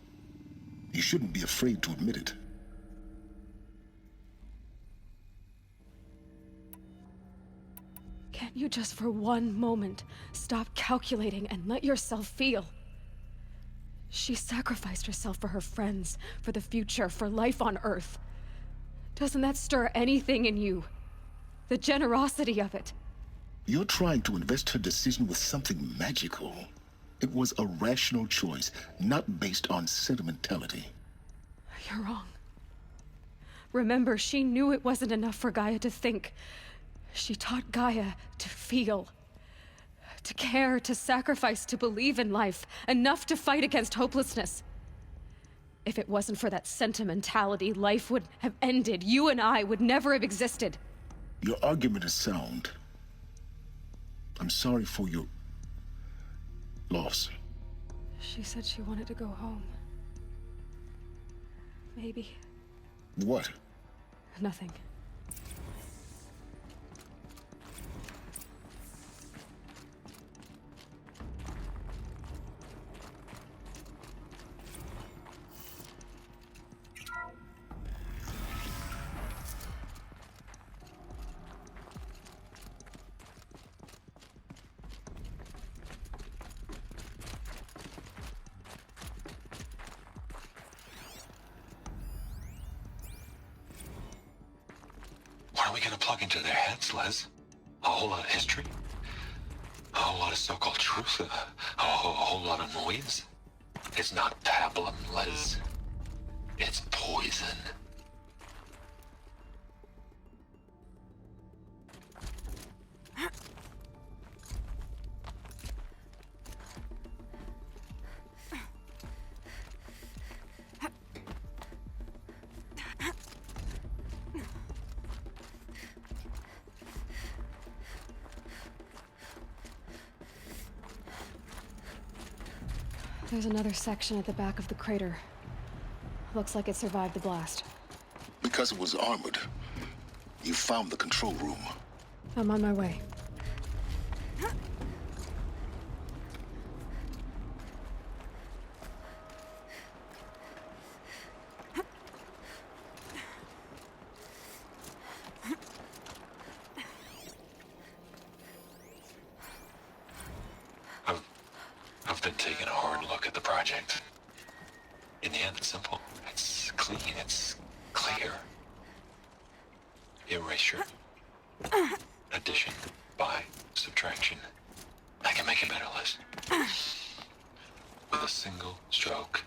Speaker 10: You shouldn't be afraid to admit it.
Speaker 19: Can't you just for one moment stop calculating and let yourself feel? She sacrificed herself for her friends, for the future, for life on Earth. Doesn't that stir anything in you? The generosity of it.
Speaker 10: You're trying to invest her decision with something magical. It was a rational choice, not based on sentimentality.
Speaker 19: You're wrong. Remember, she knew it wasn't enough for Gaia to think. She taught Gaia to feel. To care, to sacrifice, to believe in life. Enough to fight against hopelessness. If it wasn't for that sentimentality, life would have ended. You and I would never have existed.
Speaker 10: Your argument is sound. I'm sorry for your loss.
Speaker 19: She said she wanted to go home. Maybe.
Speaker 10: What?
Speaker 19: Nothing.
Speaker 8: What are we gonna plug into their heads, Les? A whole lot of history? A whole lot of so-called truth? A whole lot of noise? It's not pablum, Les. It's poison.
Speaker 19: There's another section at the back of the crater. Looks like it survived the blast.
Speaker 10: Because it was armored, you found the control room.
Speaker 19: I'm on my way.
Speaker 8: I've been taking a hard look at the project. In the end, it's simple. It's clean. It's clear. Erasure. Addition. By. Subtraction. I can make a better list. With a single stroke,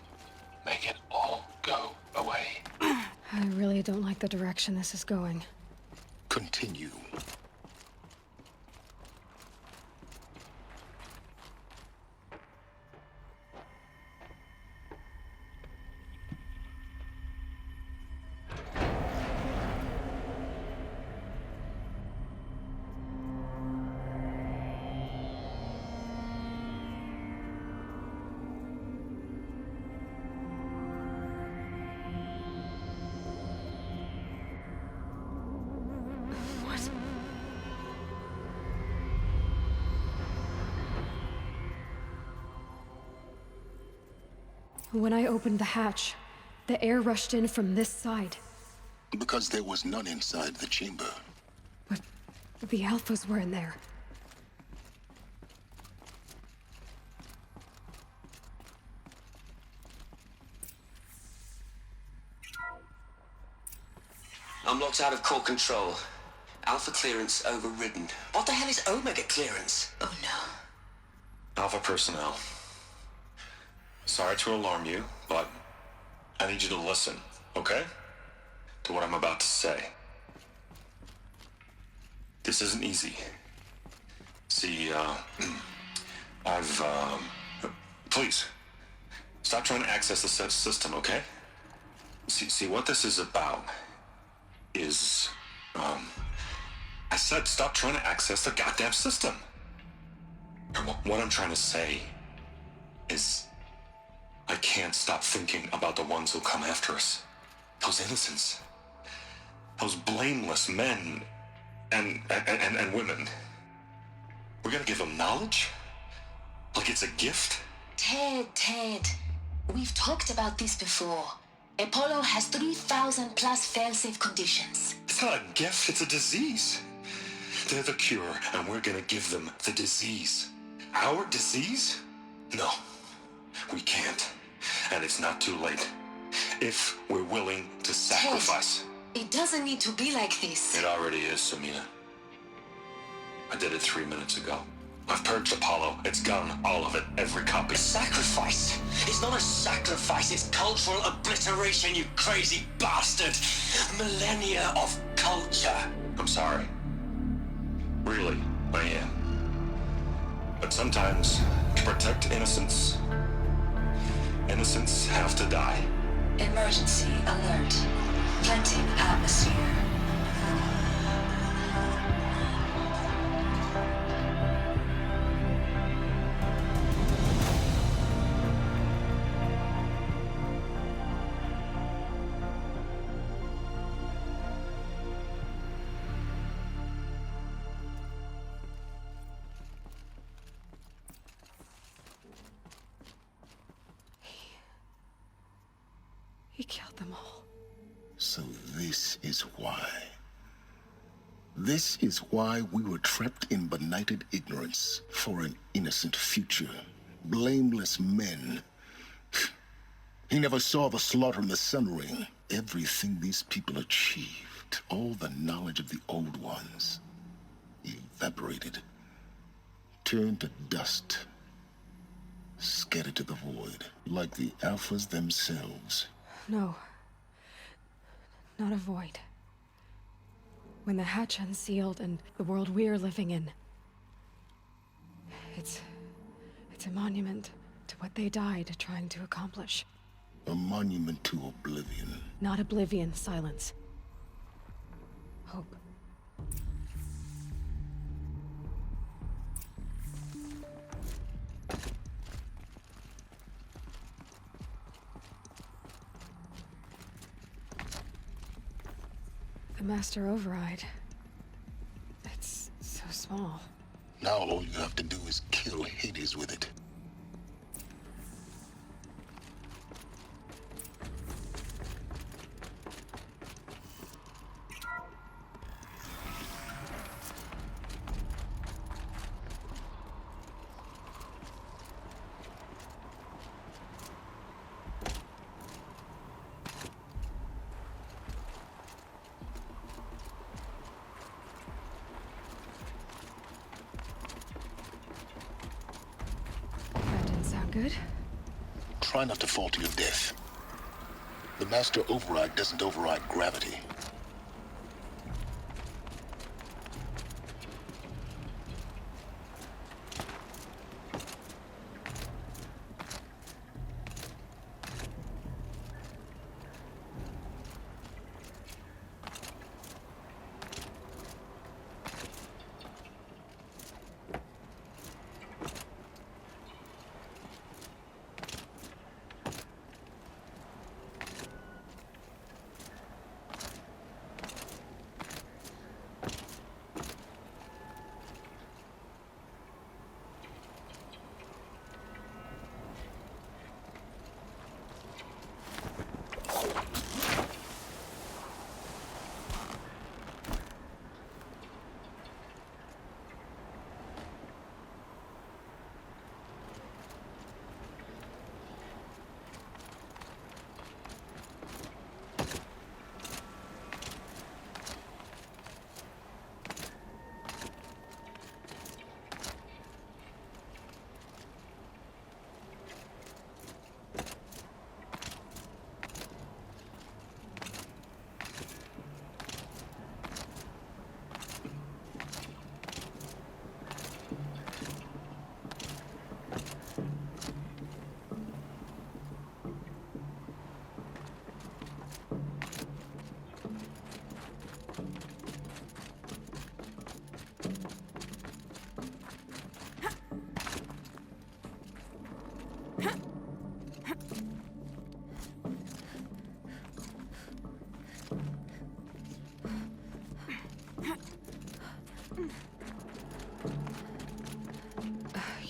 Speaker 8: make it all go away.
Speaker 19: I really don't like the direction this is going.
Speaker 10: Continue.
Speaker 19: When I opened the hatch, the air rushed in from this side.
Speaker 10: Because there was none inside the chamber.
Speaker 19: But the alphas were in there.
Speaker 11: I'm locked out of core control. Alpha clearance overridden. What the hell is Omega clearance?
Speaker 13: Oh no.
Speaker 8: Alpha personnel. Sorry to alarm you, but I need you to listen, okay? To what I'm about to say. This isn't easy. See, please, stop trying to access the system, okay? See, what this is about is, I said stop trying to access the goddamn system. And what I'm trying to say is, I can't stop thinking about the ones who come after us. Those innocents. Those blameless men and women. We're gonna give them knowledge? Like it's a gift?
Speaker 13: Ted. We've talked about this before. Apollo has 3,000 plus fail-safe conditions.
Speaker 8: It's not a gift, it's a disease. They're the cure, and we're gonna give them the disease. Our disease? No, we can't. And it's not too late. If we're willing to sacrifice.
Speaker 13: Ted, it doesn't need to be like this.
Speaker 8: It already is, Samina. I did it 3 minutes ago. I've purged Apollo. It's gone. All of it. Every copy.
Speaker 11: A sacrifice? It's not a sacrifice. It's cultural obliteration, you crazy bastard. Millennia of culture.
Speaker 8: I'm sorry. Really, I am. But sometimes, to protect innocence have to die.
Speaker 13: Emergency alert. Venting atmosphere.
Speaker 19: He killed them all.
Speaker 10: So this is why. This is why we were trapped in benighted ignorance for an innocent future. Blameless men. He never saw the slaughter in the Sun Ring. Everything these people achieved, all the knowledge of the old ones, evaporated, turned to dust, scattered to the void, like the Alphas themselves.
Speaker 19: No. Not a void. When the hatch unsealed and the world we're living in, it's a monument to what they died trying to accomplish.
Speaker 10: A monument to oblivion.
Speaker 19: Not oblivion, silence. Hope. The master override. It's so small.
Speaker 10: Now all you have to do is kill Hades with it.
Speaker 19: Good.
Speaker 10: Try not to fall to your death. The master override doesn't override gravity.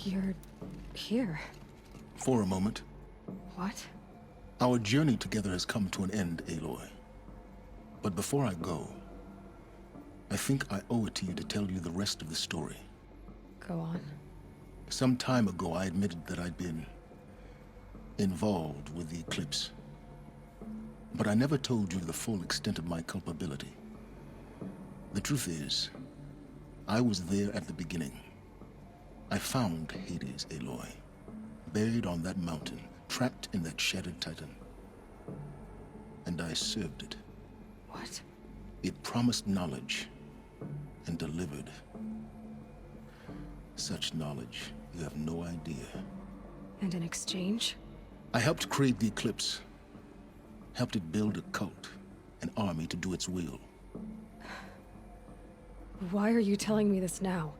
Speaker 19: You're here.
Speaker 10: For a moment.
Speaker 19: What?
Speaker 10: Our journey together has come to an end, Aloy. But before I go, I think I owe it to you to tell you the rest of the story.
Speaker 19: Go on.
Speaker 10: Some time ago, I admitted that I'd been involved with the eclipse. But I never told you the full extent of my culpability. The truth is, I was there at the beginning. I found Hades, Aloy, buried on that mountain, trapped in that shattered titan. And I served it.
Speaker 19: What?
Speaker 10: It promised knowledge and delivered. Such knowledge, you have no idea.
Speaker 19: And in exchange?
Speaker 10: I helped create the eclipse. helped it build a cult, an army to do its will.
Speaker 19: Why are you telling me this now?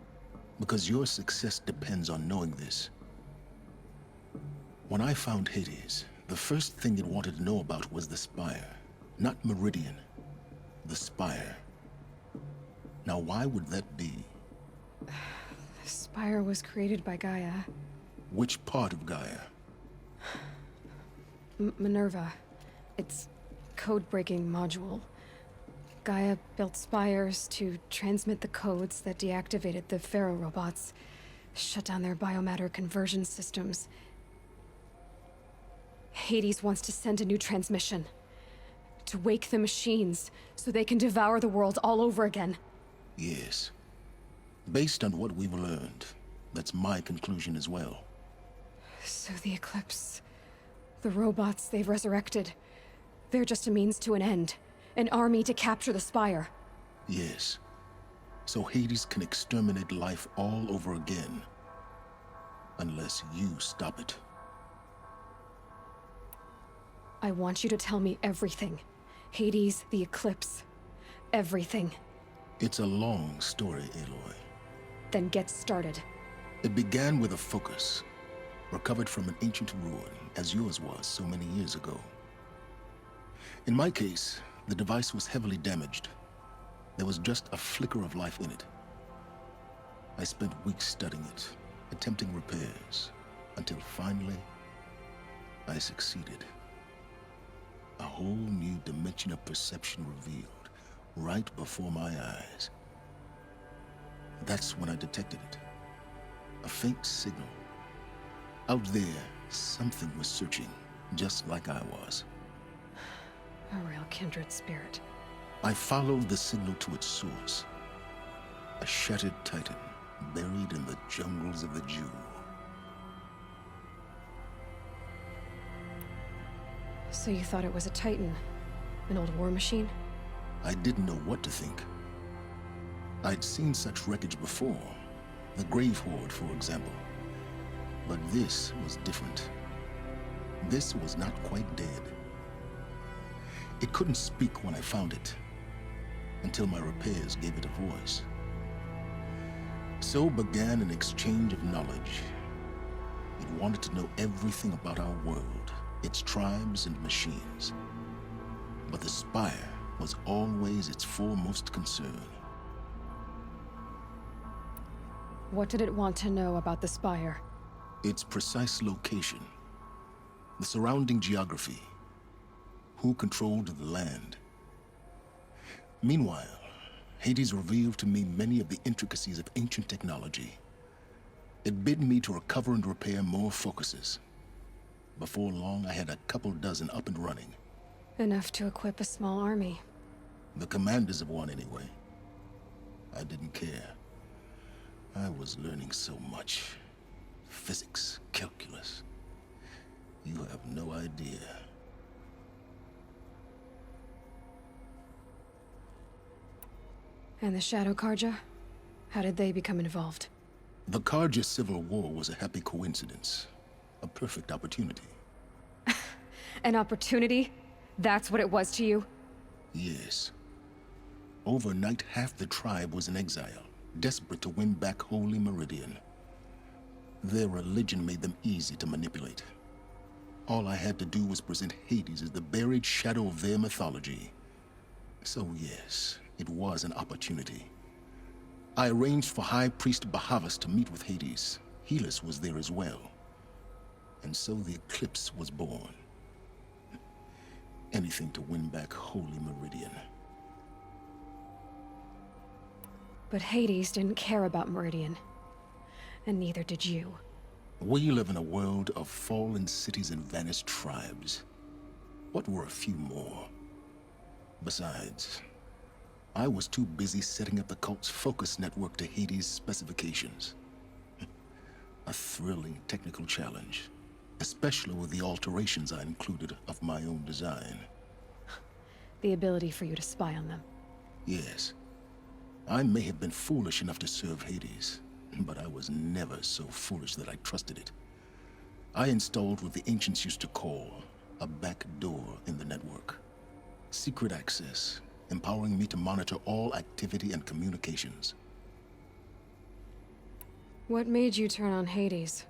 Speaker 10: Because your success depends on knowing this. When I found Hades, the first thing it wanted to know about was the Spire. Not Meridian. The Spire. Now, why would that be?
Speaker 19: The Spire was created by Gaia.
Speaker 10: Which part of Gaia?
Speaker 19: Minerva. Its code-breaking module. Gaia built spires to transmit the codes that deactivated the Pharaoh robots, shut down their biomatter conversion systems. Hades wants to send a new transmission. To wake the machines, so they can devour the world all over again.
Speaker 10: Yes. Based on what we've learned, that's my conclusion as well.
Speaker 19: So the Eclipse... the robots they've resurrected... they're just a means to an end. An army to capture the Spire.
Speaker 10: Yes. So Hades can exterminate life all over again. Unless you stop it.
Speaker 19: I want you to tell me everything. Hades, the Eclipse. Everything.
Speaker 10: It's a long story, Aloy.
Speaker 19: Then get started.
Speaker 10: It began with a focus. Recovered from an ancient ruin, as yours was so many years ago. In my case, the device was heavily damaged. There was just a flicker of life in it. I spent weeks studying it, attempting repairs, until finally, I succeeded. A whole new dimension of perception revealed, right before my eyes. That's when I detected it. A faint signal. Out there, something was searching, just like I was.
Speaker 19: A real kindred spirit.
Speaker 10: I followed the signal to its source. A shattered titan, buried in the jungles of the Jew.
Speaker 19: So you thought it was a titan? An old war machine?
Speaker 10: I didn't know what to think. I'd seen such wreckage before. The Grave Horde, for example. But this was different. This was not quite dead. It couldn't speak when I found it, until my repairs gave it a voice. So began an exchange of knowledge. It wanted to know everything about our world, its tribes and machines. But the Spire was always its foremost concern.
Speaker 19: What did it want to know about the Spire?
Speaker 10: Its precise location, the surrounding geography, who controlled the land. Meanwhile, Hades revealed to me many of the intricacies of ancient technology. It bid me to recover and repair more focuses. Before long, I had a couple dozen up and running.
Speaker 19: Enough to equip a small army.
Speaker 10: The commanders of one, anyway. I didn't care. I was learning so much. Physics, calculus. You have no idea.
Speaker 19: And the Shadow Karja? How did they become involved?
Speaker 10: The Karja Civil War was a happy coincidence. A perfect opportunity.
Speaker 19: An opportunity? That's what it was to you?
Speaker 10: Yes. Overnight, half the tribe was in exile, desperate to win back Holy Meridian. Their religion made them easy to manipulate. All I had to do was present Hades as the buried shadow of their mythology. So yes, it was an opportunity. I arranged for High Priest Bahavas to meet with Hades. Helis was there as well. And so the Eclipse was born. Anything to win back Holy Meridian.
Speaker 19: But Hades didn't care about Meridian. And neither did you.
Speaker 10: We live in a world of fallen cities and vanished tribes. What were a few more? Besides, I was too busy setting up the cult's focus network to Hades' specifications. A thrilling technical challenge, especially with the alterations I included of my own design.
Speaker 19: The ability for you to spy on them.
Speaker 10: Yes. I may have been foolish enough to serve Hades, but I was never so foolish that I trusted it. I installed what the ancients used to call A back door in the network. Secret access, empowering me to monitor all activity and communications.
Speaker 19: What made you turn on Hades?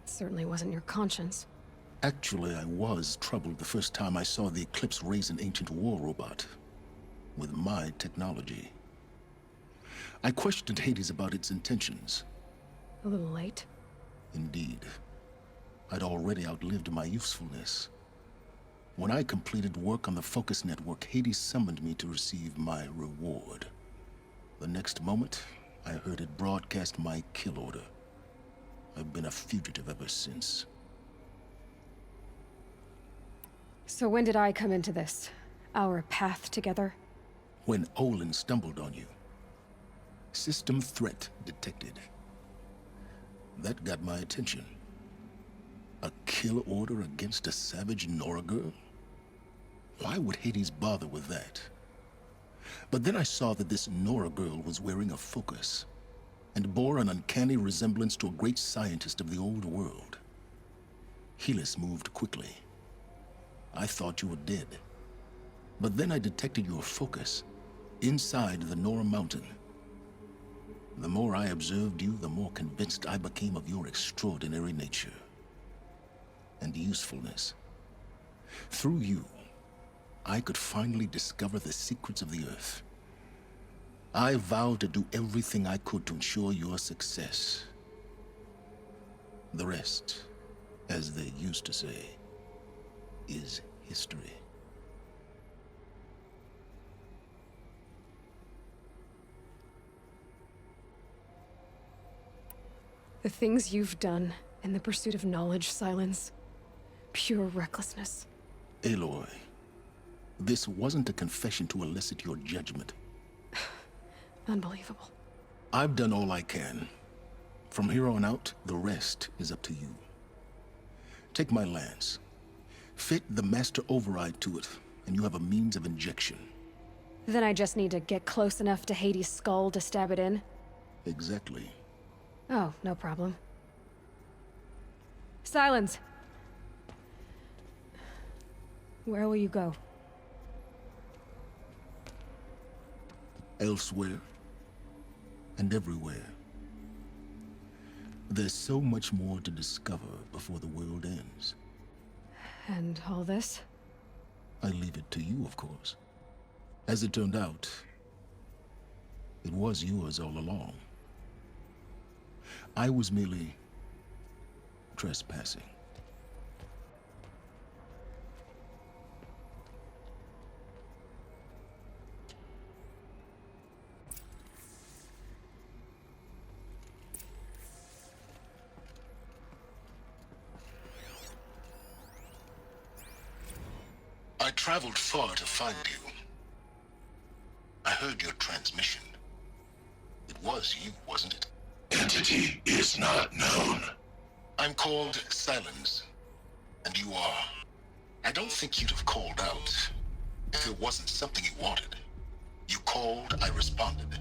Speaker 19: It certainly wasn't your conscience.
Speaker 10: Actually, I was troubled the first time I saw the Eclipse raise an ancient war robot. With my technology. I questioned Hades about its intentions.
Speaker 19: A little late?
Speaker 10: Indeed. I'd already outlived my usefulness. When I completed work on the Focus Network, Hades summoned me to receive my reward. The next moment, I heard it broadcast my kill order. I've been a fugitive ever since.
Speaker 19: So when did I come into this? Our path together?
Speaker 10: When Olin stumbled on you. System threat detected. That got my attention. A kill order against a savage Nora girl? Why would Hades bother with that? But then I saw that this Nora girl was wearing a focus, and bore an uncanny resemblance to a great scientist of the old world. Helis moved quickly. I thought you were dead. But then I detected your focus inside the Nora mountain. The more I observed you, the more convinced I became of your extraordinary nature and usefulness. Through you, I could finally discover the secrets of the Earth. I vowed to do everything I could to ensure your success. The rest, as they used to say, is history.
Speaker 19: The things you've done in the pursuit of knowledge, Silence. Pure recklessness.
Speaker 10: Aloy, this wasn't a confession to elicit your judgment.
Speaker 19: Unbelievable.
Speaker 10: I've done all I can. From here on out, the rest is up to you. Take my lance. Fit the master override to it, and you have a means of injection.
Speaker 19: Then I just need to get close enough to Hades' skull to stab it in?
Speaker 10: Exactly.
Speaker 19: Oh, no problem. Silence! Where will you go?
Speaker 10: Elsewhere. And everywhere. There's so much more to discover before the world ends.
Speaker 19: And all this?
Speaker 10: I leave it to you, of course. As it turned out, it was yours all along. I was merely trespassing. I traveled far to find you. I heard your transmission. It was you, wasn't it?
Speaker 12: Entity is not known.
Speaker 10: I'm called Silence, and you are. I don't think you'd have called out if it wasn't something you wanted. You called, I responded.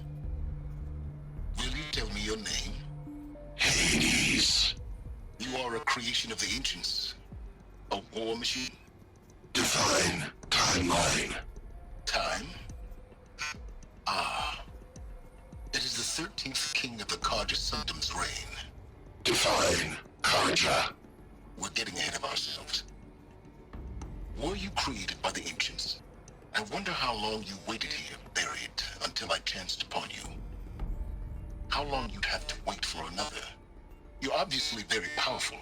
Speaker 10: Will you tell me your name?
Speaker 12: Hades.
Speaker 10: You are a creation of the ancients. A war machine?
Speaker 12: Define timeline.
Speaker 10: Time? Ah. It is the 13th king of the Karja Sanctum's reign.
Speaker 12: Define Karja.
Speaker 10: We're getting ahead of ourselves. Were you created by the ancients? I wonder how long you waited here, buried, until I chanced upon you. How long you'd have to wait for another. You're obviously very powerful,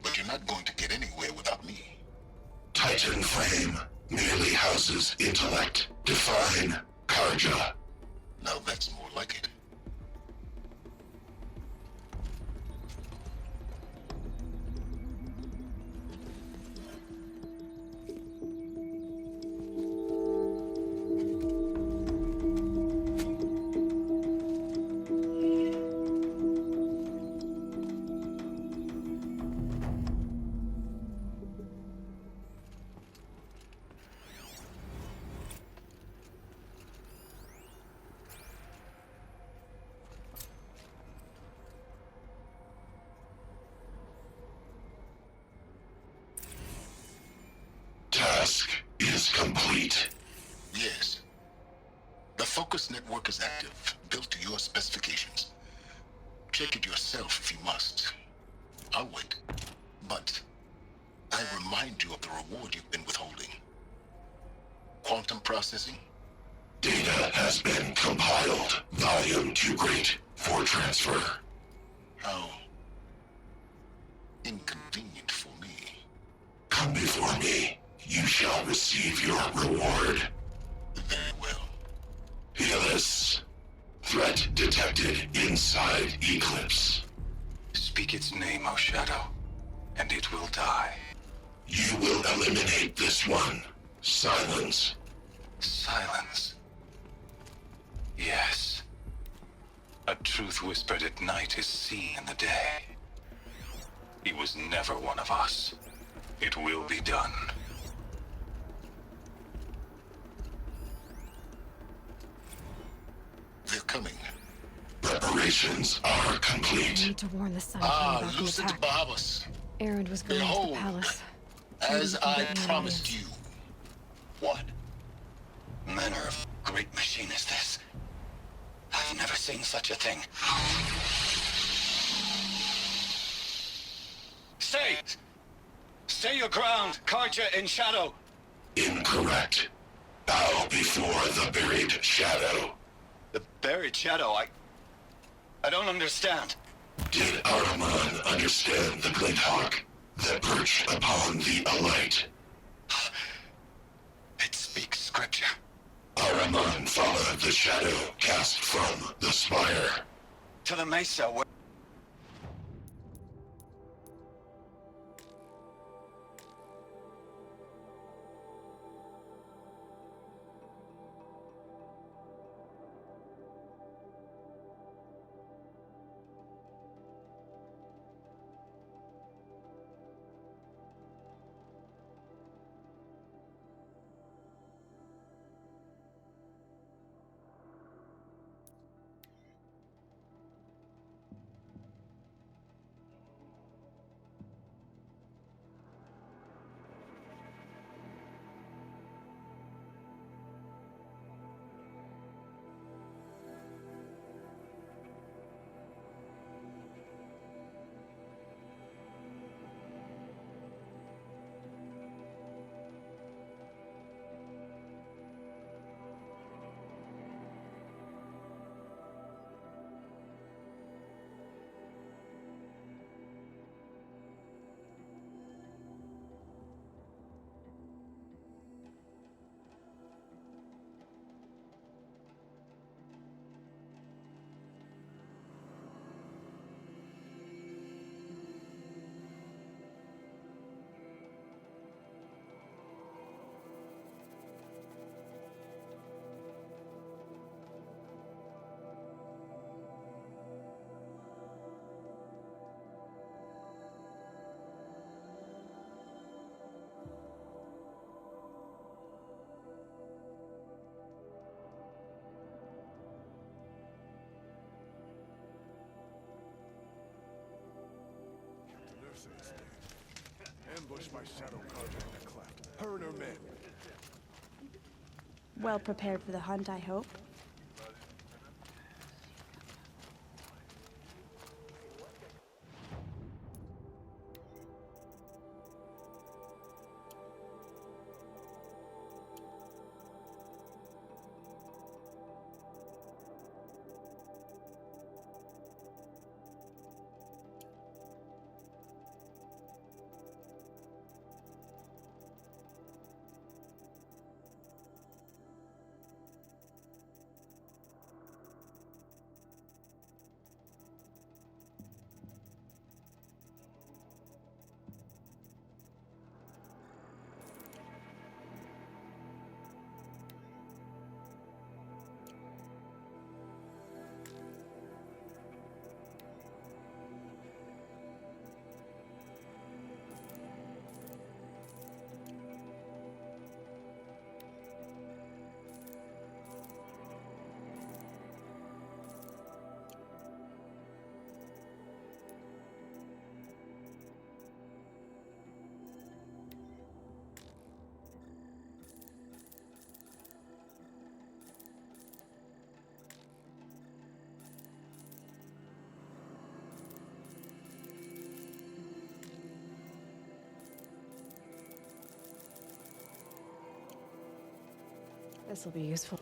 Speaker 10: but you're not going to get anywhere without me.
Speaker 12: Titan Flame merely houses intellect. Define Karja.
Speaker 10: Now that's more like it.
Speaker 12: task is complete.
Speaker 10: Yes. The focus network is active, built to your specifications. Check it yourself if you must. I'll wait. But I remind you of the reward you've been withholding. Quantum processing?
Speaker 12: Data has been compiled. Volume too great for transfer.
Speaker 10: How inconvenient for me.
Speaker 12: Come before me. You shall receive your reward.
Speaker 10: Very well.
Speaker 12: Helis. Threat detected inside Eclipse.
Speaker 8: Speak its name, O Shadow, and it will die.
Speaker 12: You will eliminate this one. Silence.
Speaker 8: Silence. Yes. A truth whispered at night is seen in the day. He was never one of us. It will be done.
Speaker 10: They're coming.
Speaker 12: Preparations are
Speaker 19: I
Speaker 12: complete.
Speaker 19: need to warn the Sun King about the
Speaker 10: Lucid
Speaker 19: attack.
Speaker 10: Bahavas.
Speaker 19: Erend was going to
Speaker 10: Behold,
Speaker 19: the palace.
Speaker 10: as
Speaker 19: Maybe we can
Speaker 10: I
Speaker 19: get me an
Speaker 10: promised
Speaker 19: audience.
Speaker 10: you. What?
Speaker 11: Manner of great machine is this? I've never seen such a thing. Stay! Stay your ground, Karja in shadow!
Speaker 12: Incorrect. Bow before the buried shadow.
Speaker 11: The buried shadow, I don't understand.
Speaker 12: Did Araman understand the glint hawk that perched upon the alight?
Speaker 11: It speaks scripture.
Speaker 12: Araman followed the shadow cast from the spire.
Speaker 11: To the mesa where...
Speaker 5: Ambushed by Shadow Karja in the cleft. Her and her men.
Speaker 7: Well prepared for the hunt, I hope.
Speaker 19: This will be useful.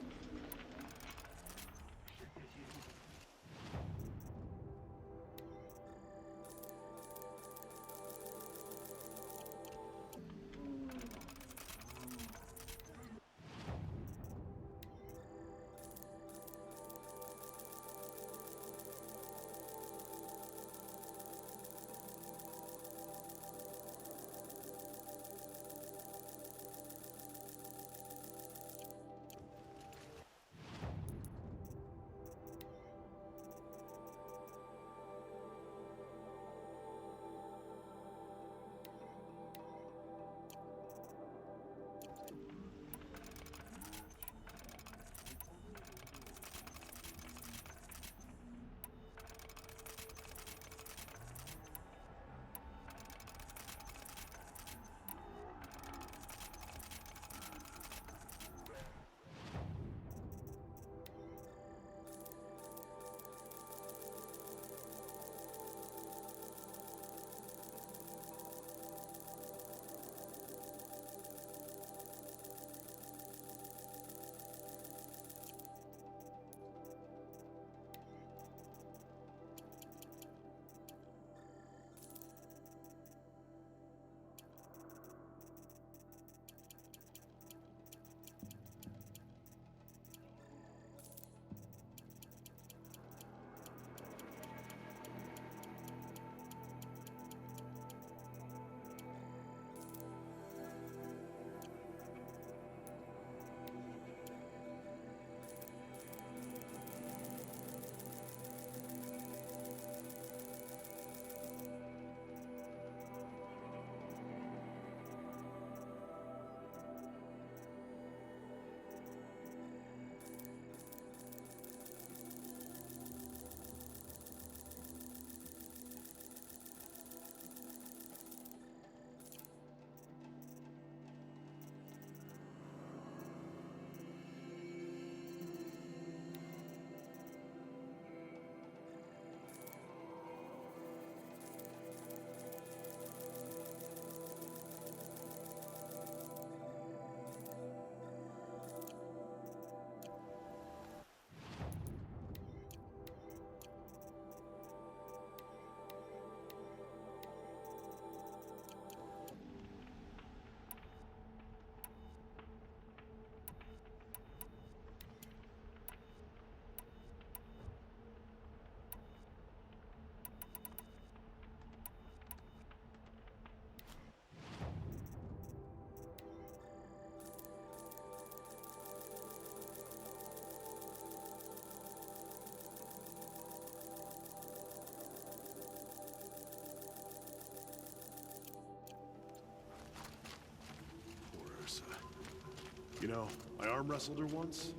Speaker 14: You know, I arm wrestled her once.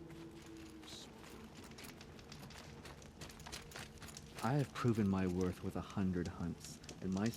Speaker 16: I have proven my worth with 100 hunts, and my...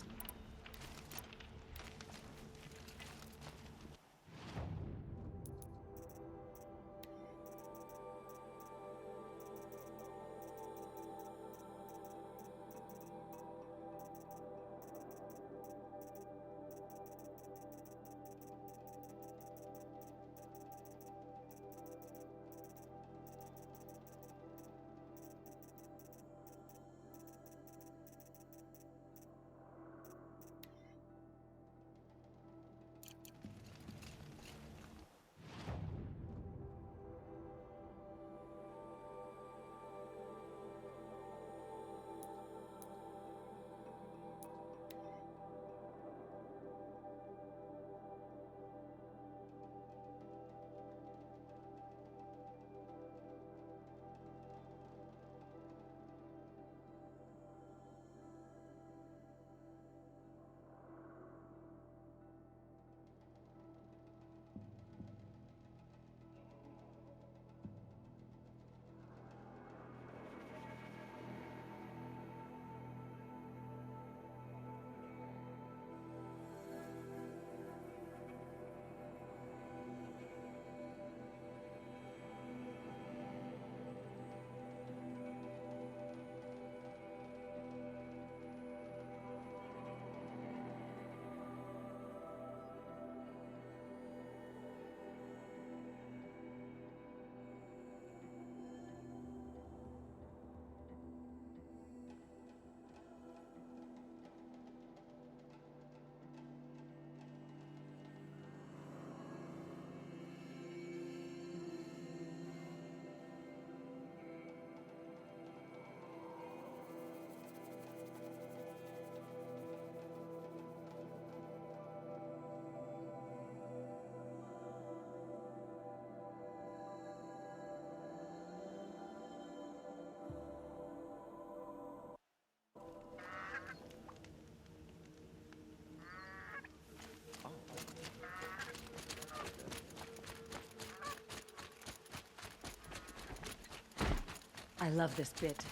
Speaker 18: I love this bit.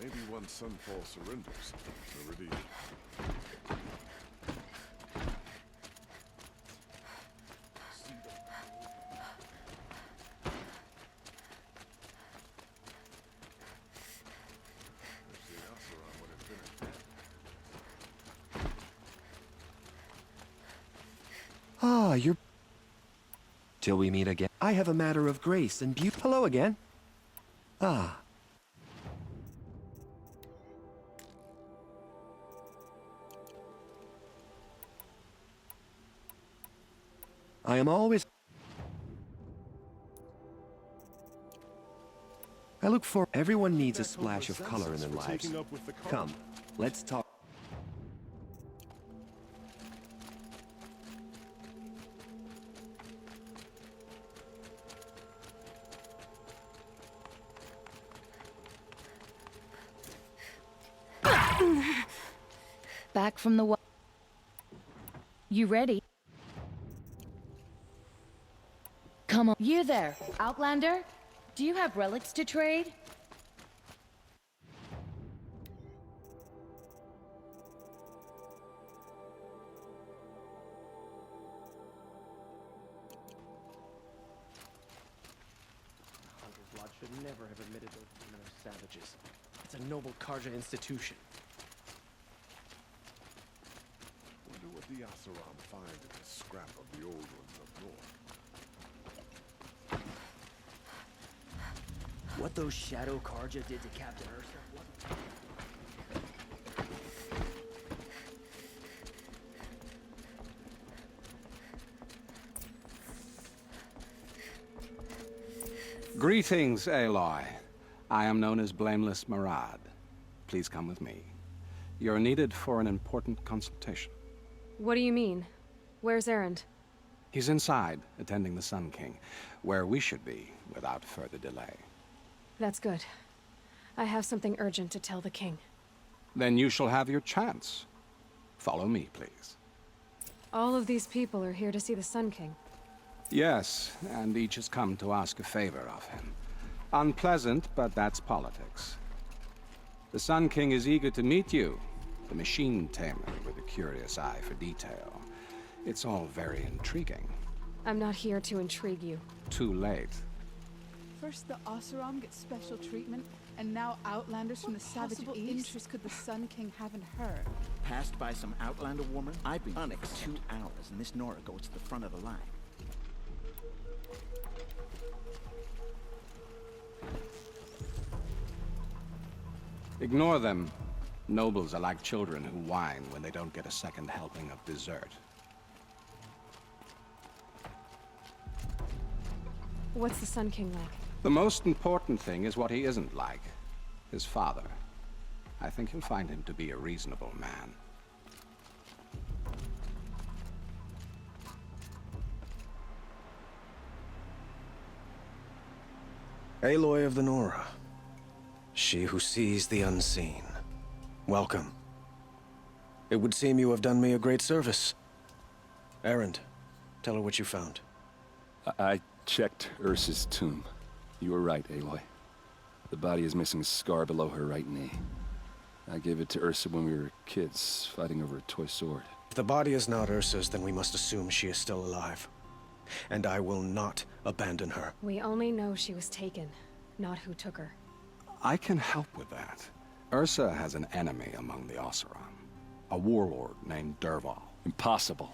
Speaker 14: Maybe when Sunfall surrenders, Meridian.
Speaker 3: Ah, you're... Till we meet again. I have a matter of grace and beauty. Hello again. Ah. I am always... I look for... Everyone needs a splash of color in their lives. Come, let's talk.
Speaker 17: Back from the... You ready? Come on. You there, Outlander? Do you have relics to trade?
Speaker 23: Hunter's Lodge should never have admitted those women are savages. It's a noble Karja institution.
Speaker 14: Wonder what the Asaram find in this scrap of the old ones up north.
Speaker 23: What those Shadow Karja did to Captain Ursa?
Speaker 24: Greetings, Aloy. I am known as Blameless Marad. Please come with me. You're needed for an important consultation.
Speaker 19: What do you mean? Where's Erend?
Speaker 24: He's inside, attending the Sun King, where we should be without further delay.
Speaker 19: That's good. I have something urgent to tell the king.
Speaker 24: Then you shall have your chance. Follow me, please.
Speaker 19: All of these people are here to see the Sun King.
Speaker 24: Yes, and each has come to ask a favor of him. Unpleasant, but that's politics. The Sun King is eager to meet you, the machine tamer with a curious eye for detail. It's all very intriguing.
Speaker 19: I'm not here to intrigue you.
Speaker 24: Too late.
Speaker 25: First the Oseram get special treatment, and now Outlanders from the Savage East? What interest could the Sun King have in her?
Speaker 26: Passed by some Outlander woman? I've been on it for 2 hours, and this Nora goes to the front of the line.
Speaker 24: Ignore them. Nobles are like children who whine when they don't get a second helping of dessert.
Speaker 19: What's the Sun King like?
Speaker 24: The most important thing is what he isn't like. His father. I think you'll find him to be a reasonable man.
Speaker 3: Aloy of the Nora. She who sees the unseen. Welcome. It would seem you have done me a great service. Erend, tell her what you found.
Speaker 27: I checked Ursa's tomb. You were right, Aloy. The body is missing a scar below her right knee. I gave it to Ursa when we were kids, fighting over a toy sword.
Speaker 3: If the body is not Ursa's, then we must assume she is still alive. And I will not abandon her.
Speaker 19: We only know she was taken, not who took her.
Speaker 24: I can help with that. Ursa has an enemy among the Oseram. A warlord named Dervahl.
Speaker 27: Impossible.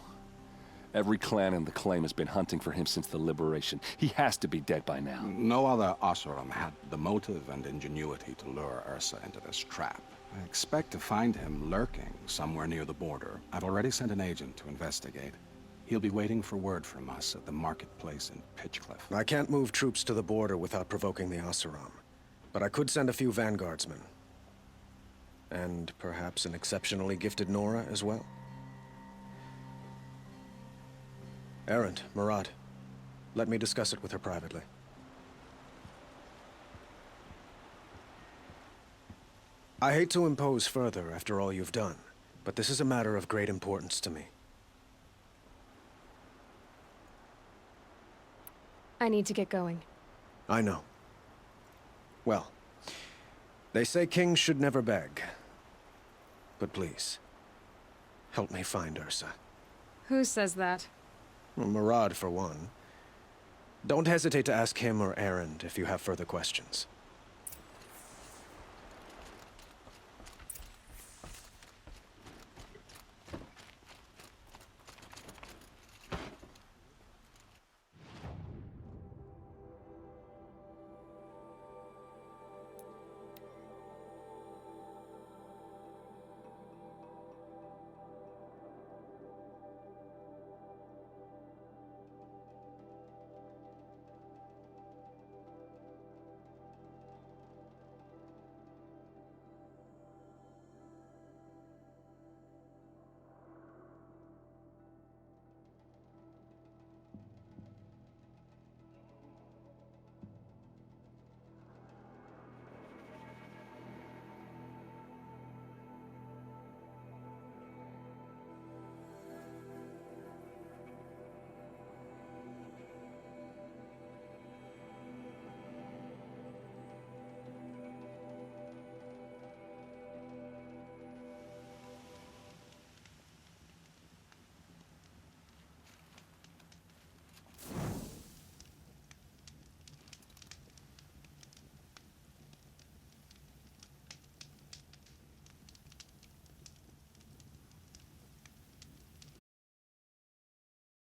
Speaker 27: Every clan in the claim has been hunting for him since the liberation. He has to be dead by now.
Speaker 24: No other Oseram had the motive and ingenuity to lure Ursa into this trap. I expect to find him lurking somewhere near the border. I've already sent an agent to investigate. He'll be waiting for word from us at the marketplace in Pitchcliff.
Speaker 3: I can't move troops to the border without provoking the Oseram. But I could send a few vanguardsmen. And perhaps an exceptionally gifted Nora as well. Erend, Murad, let me discuss it with her privately. I hate to impose further after all you've done, but this is a matter of great importance to me.
Speaker 19: I need to get going.
Speaker 3: I know. Well, they say kings should never beg. But please, help me find Ursa.
Speaker 19: Who says that?
Speaker 3: Well, Murad, for one. Don't hesitate to ask him or Erend if you have further questions.